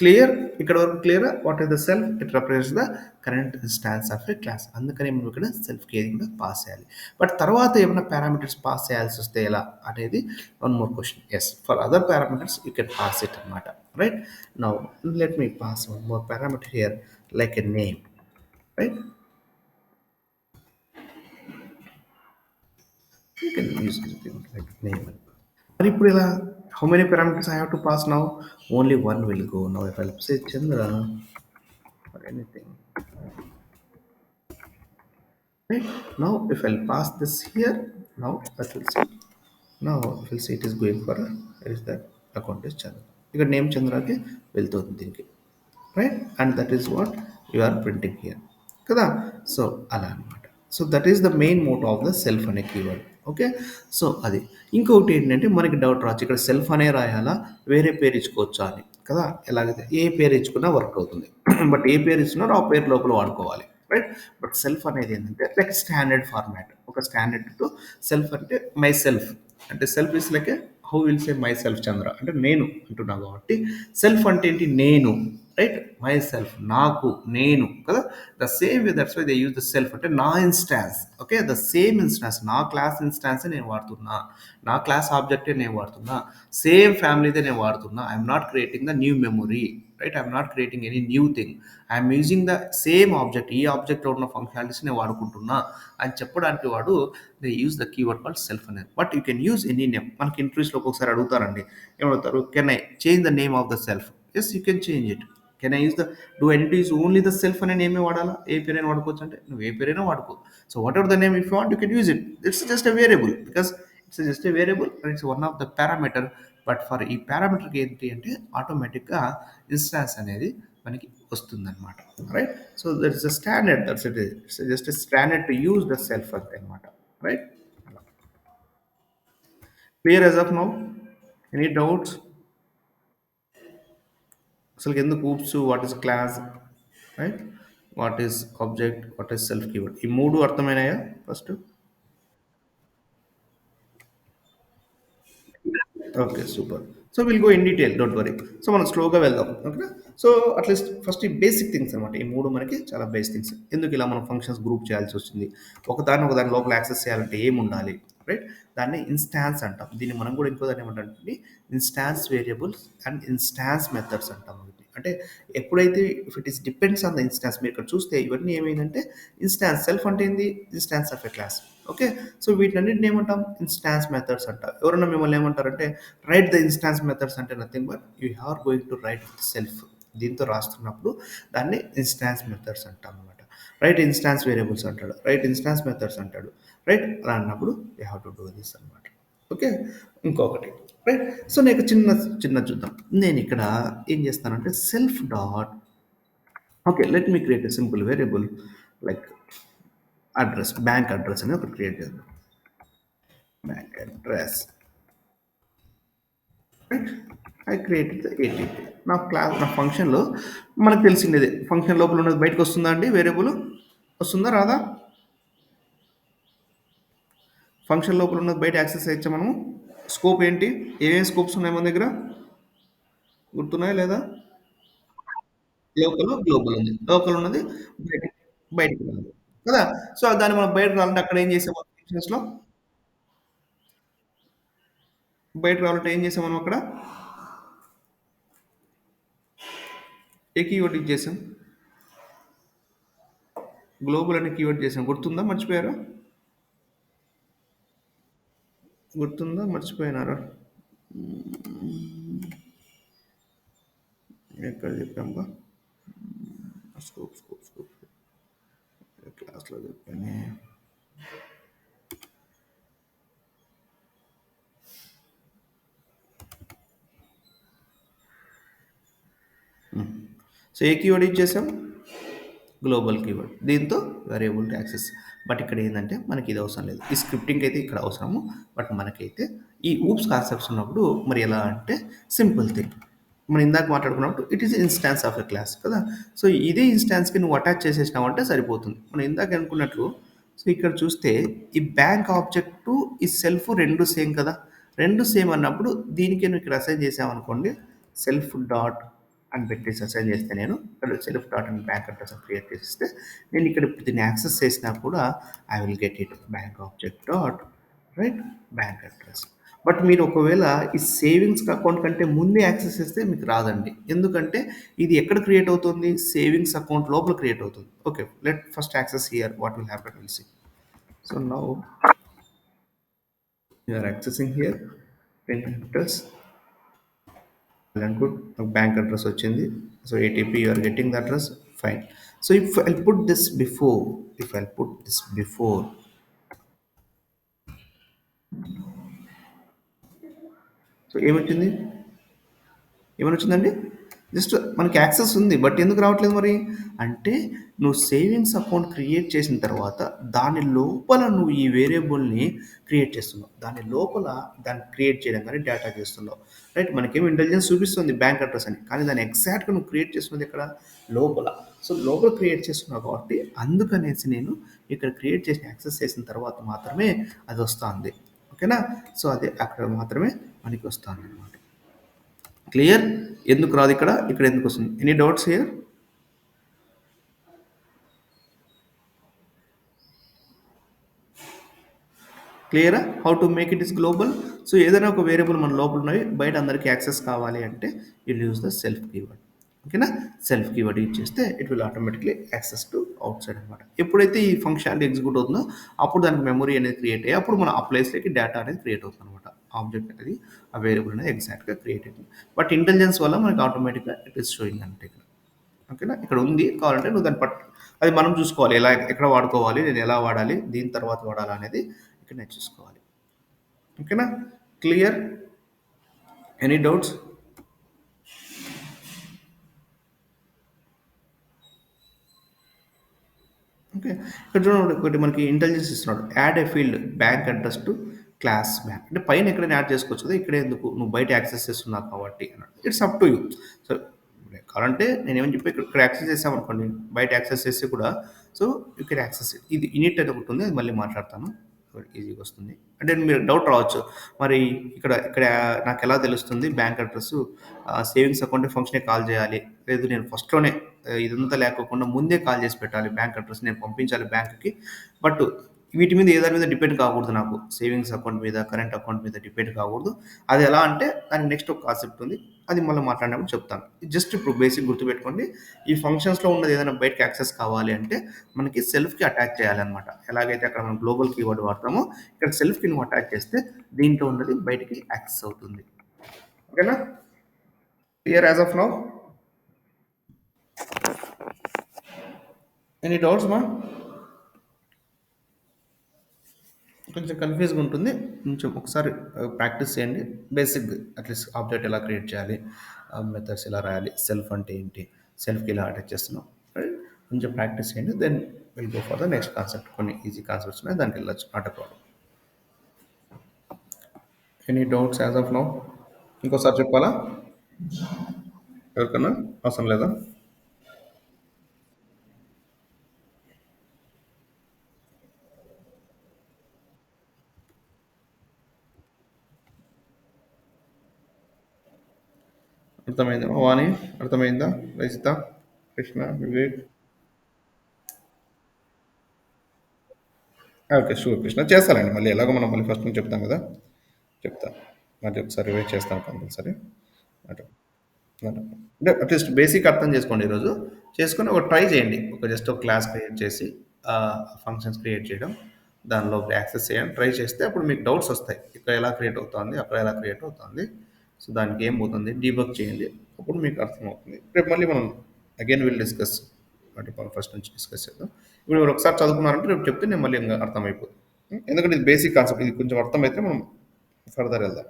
Clear? ఇక్కడ వరకు క్లియరా? What is the self? It represents the current instance of a class. అందుకని మనం ఇక్కడ సెల్ఫ్‌కి ఏది కూడా pass చేయాలి. బట్ తర్వాత ఏమైనా పారామీటర్స్ పాస్ చేయాల్సొస్తే ఎలా అనేది one more question. Yes. For other parameters you can pass it అనమాట. Right? Now let me pass one more parameter here like a name. Right? You can use anything like name. మరి ఇప్పుడు ఇలా how many parameters I have to pass now? Only one will go. Now if I say Chandra or anything. Right? Now if I'll pass this here, now that will see. Now if you'll see it is going for a, where is that account is Chandra. You got name Chandra ke వెళ్తుంది దీనికి. Right and that is what you are printing here కదా. So అలా అనమాట. So that is the main motto of the self అనే keyword. Okay. So అది ఇంకొకటి ఏంటంటే మనకి డౌట్ రావచ్చు ఇక్కడ సెల్ఫ్ అనే రాయాలా వేరే పేరు ఇచ్చుకోవచ్చా అని కదా. ఎలాగైతే ఏ పేరు ఇచ్చుకున్నా వర్క్ అవుతుంది. బట్ ఏ పేరు ఇచ్చినారో ఆ పేరు లోపల వాడుకోవాలి. రైట్. బట్ సెల్ఫ్ అనేది ఏంటంటే లైక్ స్టాండర్డ్ ఫార్మాట్ ఒక స్టాండర్డ్తో సెల్ఫ్ అంటే మై సెల్ఫ్ అంటే self is like how will say my self Chandra అంటే నేను అంటున్నా కాబట్టి సెల్ఫ్ అంటే ఏంటి నేను. రైట్. మై సెల్ఫ్ నాకు నేను కదా. The same way that's why they use the self అంటే నా instance. Okay. The same instance నా క్లాస్ ఇన్స్టాన్సే నేను వాడుతున్నా. నా క్లాస్ ఆబ్జెక్టే నేను వాడుతున్నా. సేమ్ ఫ్యామిలీదే నేను వాడుతున్నా. I'm not creating the new memory. Right. I'm not creating any new thing. I'm using the same object ఈ ఆబ్జెక్ట్లో ఉన్న ఫంక్షనాలిటీస్ నేను వాడుకుంటున్నా అని చెప్పడానికి వాడు they use the keyword called self అనేది. But you can use any name. మనకి ఇంటర్వ్యూస్లో ఒక్కొక్కసారి అడుగుతారండి. ఏమడుగుతారు? Can I change the name of the self? Yes you can change it. Can I use the do I need to use only the self అనే నేమే వాడాలా? ఏ పేరైనా వాడుకోవచ్చు అంటే నువ్వు ఏ పేరైనా వాడుకో. So what ever the name if you want you can use it. It's just a variable because it's just a variable and it's one of the parameter. But for ఈ పారామీటర్కి ఏంటి అంటే ఆటోమేటిక్గా ఇన్స్టాన్స్ అనేది మనకి వస్తుందన్నమాట. Right. So that is a standard that's it. It's just a standard to use the self అంతే అనమాట. Right. Clear as of now? Any doubts? అసలు ఎందుకు oops what is class right what is object what is self keyword ఈ మూడు అర్థమైనాయా first? Okay super. So will go in detail don't worry. So మనం స్లోగా వెళ్దాం. ఓకే. సో అట్లీస్ట్ ఫస్ట్ ఈ basic things అనమాట. ఈ మూడు మనకి చాలా బేసిక్ థింగ్స్. ఎందుకు ఇలా మనం ఫంక్షన్స్ గ్రూప్ చేయాల్సి వచ్చింది? ఒకదాని లోపల యాక్సెస్ చేయాలంటే ఏమి ఉండాలి? రైట్. దాన్ని ఇన్స్టాన్స్ అంటాం. దీన్ని మనం కూడా ఇంకో దాన్ని ఏమంటే instance variables and instance methods అంటాం. అంటే ఎప్పుడైతే if it is depends on the instance మీరు ఇక్కడ చూస్తే ఇవన్నీ ఏమైందంటే ఇన్స్టాన్స్ సెల్ఫ్ అంటే ఏంది instance of a class. Okay. So వీటన్నిటిని ఏమంటాం ఇన్స్టాన్స్ మెథడ్స్ అంటారు. ఎవరన్నా మిమ్మల్ని ఏమంటారంటే రైట్ ద ఇన్స్టాన్స్ మెథడ్స్ అంటే nothing but you are going to write self దీంతో రాస్తున్నప్పుడు దాన్ని ఇన్స్టాన్స్ మెథడ్స్ అంటాం అనమాట. రైట్ ఇన్స్టాన్స్ వేరియబుల్స్ అంటాడు. రైట్ ఇన్స్టాన్స్ మెథడ్స్ అంటాడు. రైట్ అలా అన్నప్పుడు you have to do this అనమాట. ఓకే. ఇంకొకటి రైట్. సో నేను చిన్న చిన్న చూద్దాం. నేను ఇక్కడ ఏం చేస్తానంటే self dot okay let me create a simple variable like address bank address అని ఒకటి క్రియేట్ చేద్దాం. Bank address right. I created the ATP. నా ఫంక్షన్లో మనకు తెలిసిండేది ఫంక్షన్ లోపల ఉన్నది బయటకు వస్తుందా అండి? వేరియబుల్ వస్తుందా రాదా? ఫంక్షన్ లోపల ఉన్నది బయట యాక్సెస్ చేయొచ్చా మనము? స్కోప్ ఏంటి? ఏమేమి స్కోప్స్ ఉన్నాయి మన దగ్గర గుర్తున్నాయా లేదా? లోకల్ గ్లోబల్ ఉంది. లోకల్ ఉన్నది బయటికి బయటికి రాదు కదా. సో దాన్ని మనం బయటకు రావాలంటే అక్కడ ఏం చేసాం ఫంక్షన్స్లో బయటకు రావాలంటే ఏం చేసాం మనం అక్కడ ఏ కీవర్డ్ యూజ్ చేసాం? గ్లోబల్ అనే కీవర్డ్ చేసాం. గుర్తుందా మర్చిపోయారా? గుర్తుందా మర్చిపోయినారా? ఎక్కడ చెప్పాంబా? స్కోప్ స్కోప్ స్కోప్ క్లాస్లో చెప్పాను. సో ఏ కీవర్డ్ యూజ్ చేసాం? Global keyword. దీంతో వేరియబుల్ యాక్సెస్. బట్ ఇక్కడ ఏంటంటే మనకి ఇది అవసరం లేదు. ఈ స్క్రిప్టింగ్ అయితే ఇక్కడ అవసరము. బట్ మనకైతే ఈ ఊప్స్ కాన్సెప్ట్స్ ఉన్నప్పుడు మరి ఎలా అంటే సింపుల్ థింగ్ మనం ఇందాక మాట్లాడుకున్నప్పుడు it is instance of a class కదా. సో ఇదే ఇన్స్టాన్స్కి నువ్వు అటాచ్ చేసేసినావు అంటే సరిపోతుంది. మనం ఇందాక అనుకున్నట్లు సో ఇక్కడ చూస్తే ఈ బ్యాంక్ ఆబ్జెక్టు ఈ సెల్ఫ్ రెండు సేమ్ కదా. రెండు సేమ్ అన్నప్పుడు దీనికి నువ్వు ఇక్కడ అసైన్ చేసామనుకోండి సెల్ఫ్ డాట్ అని పెట్టేసి అసైన్ చేస్తే నేను ఇక్కడ సెల్ఫ్ డాట్ అని బ్యాంక్ అడ్రస్ క్రియేట్ చేస్తే నేను ఇక్కడ ఇప్పుడు దీన్ని యాక్సెస్ చేసినా కూడా I will get it bank object dot right bank address. But మీరు ఒకవేళ ఈ సేవింగ్స్ అకౌంట్ కంటే ముందే యాక్సెస్ చేస్తే మీకు రాదండి. ఎందుకంటే ఇది ఎక్కడ క్రియేట్ అవుతుంది? సేవింగ్స్ అకౌంట్ లోపల క్రియేట్ అవుతుంది. Okay, let first access here what will happen will see. So now you are accessing here bank address. Well and good. Bank address వచ్చింది. So ATP you are getting the address. Fine. So if I'll put this before, if I'll put this before, so ఏమొచ్చింది? ఏమని వచ్చిందండి? Just మనకి access ఉంది. But ఎందుకు రావట్లేదు మరి? అంటే నువ్వు సేవింగ్స్ అకౌంట్ క్రియేట్ చేసిన తర్వాత దాని లోపల నువ్వు ఈ వేరియబుల్‌ని క్రియేట్ చేస్తున్నావు. దాని లోపల దాన్ని క్రియేట్ చేయడం గాని డేటా చేస్తున్నావు. రైట్? మనకేమో ఇంటెలిజెన్స్ చూపిస్తుంది బ్యాంక్ అడ్రెస్ అని. కానీ దాన్ని ఎగ్జాక్ట్‌గా నువ్వు క్రియేట్ చేస్తున్నది ఎక్కడ? లోపల. సో లోపల క్రియేట్ చేస్తున్నావు కాబట్టి అందుకనేసి నేను ఇక్కడ క్రియేట్ చేసి యాక్సెస్ చేసిన తర్వాత మాత్రమే అది వస్తుంది. ఓకేనా? సో అది అక్కడ మాత్రమే మనకి వస్తుందన్నమాట. క్లియర్? ఎందుకు రాదు ఇక్కడ? ఇక్కడ ఎందుకు వస్తుంది? Any doubts here? క్లియరా? How to make it is global. So ఏదైనా ఒక వేరియబుల్ మన లోపల ఉన్నవి బయట అందరికీ యాక్సెస్ కావాలి అంటే will use the self keyword. ఓకేనా? సెల్ఫ్ కీవర్డ్ యూజ్ చేస్తే it will automatically access to out side అనమాట. ఎప్పుడైతే ఈ ఫంక్షనాలిటీ ఎగ్జిక్యూట్ అవుతుందో అప్పుడు దానికి మెమరీ అనేది క్రియేట్ అయ్యి అప్పుడు మన ఆ ప్లేస్లోకి డేటా అనేది క్రియేట్ అవుతుంది అనమాట. ఆబ్జెక్ట్ అనేది ఆ వేరియబుల్ అనేది ఎగ్జాక్ట్గా క్రియేట్ అవుతుంది. బట్ ఇంటెలిజెన్స్ వల్ల మనకి ఆటోమేటిక్గా ఇట్ ఈస్ షోయింగ్ అంటే ఇక్కడ. ఓకేనా? ఇక్కడ ఉంది కావాలంటే నువ్వు దాన్ని అది మనం చూసుకోవాలి ఎలా ఎక్కడ వాడుకోవాలి, నేను ఎలా వాడాలి, దీని తర్వాత వాడాలి అనేది ఇక్కడ నేను చూసుకోవాలి. ఓకేనా? క్లియర్? Any doubts? ఓకే, ఇక్కడ చూడండి ఒకటి మనకి ఇంటెలిజెన్స్ ఇస్తున్నాడు. Add A field bank address to class bank అంటే పైన ఎక్కడైనా యాడ్ చేసుకోవచ్చు కదా, ఇక్కడే ఎందుకు నువ్వు బయట యాక్సెస్ చేస్తున్నావు కాబట్టి అన్నాడు. It's up to you. So కావాలంటే నేను ఏమని చెప్పి ఇక్కడ యాక్సెస్ చేసామనుకోండి, బయట యాక్సెస్ చేస్తే కూడా సో ఇక్కడ యాక్సెస్ ఇది ఇనిట్ అనేది ఒకటి ఉంది, అది మళ్ళీ మాట్లాడతాను, ఈజీగా వస్తుంది. అంటే మీరు డౌట్ రావచ్చు, మరి ఇక్కడ ఇక్కడ నాకు ఎలా తెలుస్తుంది బ్యాంక్ అడ్రస్ సేవింగ్స్ అకౌంట్ ఫంక్షనే కాల్ చేయాలి, లేదు నేను ఫస్ట్లోనే ఇదంతా లేకోకుండా ముందే కాల్ చేసి పెట్టాలి బ్యాంక్ అడ్రస్ నేను పంపించాలి బ్యాంక్కి. బట్ వీటి మీద ఏదాని మీద డిపెండ్ కాకూడదు, నాకు సేవింగ్స్ అకౌంట్ మీద కరెంట్ అకౌంట్ మీద డిపెండ్ కాకూడదు. అది ఎలా అంటే దానికి నెక్స్ట్ ఒక కాన్సెప్ట్ ఉంది, అది మళ్ళీ మాట్లాడినప్పుడు చెప్తాను. జస్ట్ ఇప్పుడు బేసిక్ గుర్తుపెట్టుకోండి, ఈ ఫంక్షన్స్లో ఉన్నది ఏదైనా బయటకి యాక్సెస్ కావాలి అంటే మనకి సెల్ఫ్కి అటాచ్ చేయాలన్నమాట. ఎలాగైతే అక్కడ మనం గ్లోబల్ కీవర్డ్ వాడతామో ఇక్కడ సెల్ఫ్కి నువ్వు అటాచ్ చేస్తే దీంట్లో ఉన్నది బయటికి యాక్సెస్ అవుతుంది. ఓకేనా? Clear as of now? Any doubts మా? కొంచెం కన్ఫ్యూజ్గా ఉంటుంది, కొంచెం ఒకసారి ప్రాక్టీస్ చేయండి. బేసిక్ అట్లీస్ట్ ఆబ్జెక్ట్ ఎలా క్రియేట్ చేయాలి, మెథడ్స్ ఎలా రాయాలి, సెల్ఫ్ అంటే ఏంటి, సెల్ఫ్కి ఎలా అటాచ్ చేస్తున్నాం, కొంచెం ప్రాక్టీస్ చేయండి. Then will go for the next concept. కొన్ని ఈజీ కాన్సెప్ట్స్ ఉన్నాయి, దానికి వెళ్ళచ్చు, not a problem. Any doubts as of now? ఇంకోసారి చెప్పాలా ఎవరికన్నా? అవసరం లేదా? అర్థమైందా వాణి? అర్థమైందా రజిత, కృష్ణ, వివేక్? ఓకే, షూర్ కృష్ణ, చేస్తానండి. మళ్ళీ ఎలాగో మనం మళ్ళీ ఫస్ట్ నుంచి చెప్తాం కదా, చెప్తాను. మళ్ళీ ఒకసారి రివైజ్ చేస్తాను కంపల్సరీ. అంటే అంటే అట్లీస్ట్ బేసిక్ అర్థం చేసుకోండి ఈరోజు. చేసుకొని ఒక ట్రై చేయండి, ఒక జస్ట్ ఒక క్లాస్ క్రియేట్ చేసి ఫంక్షన్స్ క్రియేట్ చేయడం, దానిలో యాక్సెస్ చేయడం ట్రై చేస్తే అప్పుడు మీకు డౌట్స్ వస్తాయి, ఇక్కడ ఎలా క్రియేట్ అవుతుంది, అక్కడ ఎలా క్రియేట్ అవుతుంది, సో దానికి ఏం పోతుంది డీబగ్ చేయండి, అప్పుడు మీకు అర్థమవుతుంది. రేపు మళ్ళీ మనం అగైన్ విల్ డిస్కస్, అంటే మనం ఫస్ట్ నుంచి డిస్కస్ చేద్దాం. ఇప్పుడు మీరు ఒకసారి చదువుకున్నారంటే రేపు చెప్తే నేను మళ్ళీ ఇంకా అర్థమైపోతుంది. ఎందుకంటే ఇది బేసిక్ కాన్సెప్ట్, ఇది కొంచెం అర్థమైతే మనం ఫర్దర్ వెళ్దాం.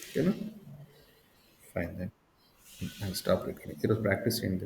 ఓకేనా? Fine then I stop recording. ఈరోజు ప్రాక్టీస్ చేయండి.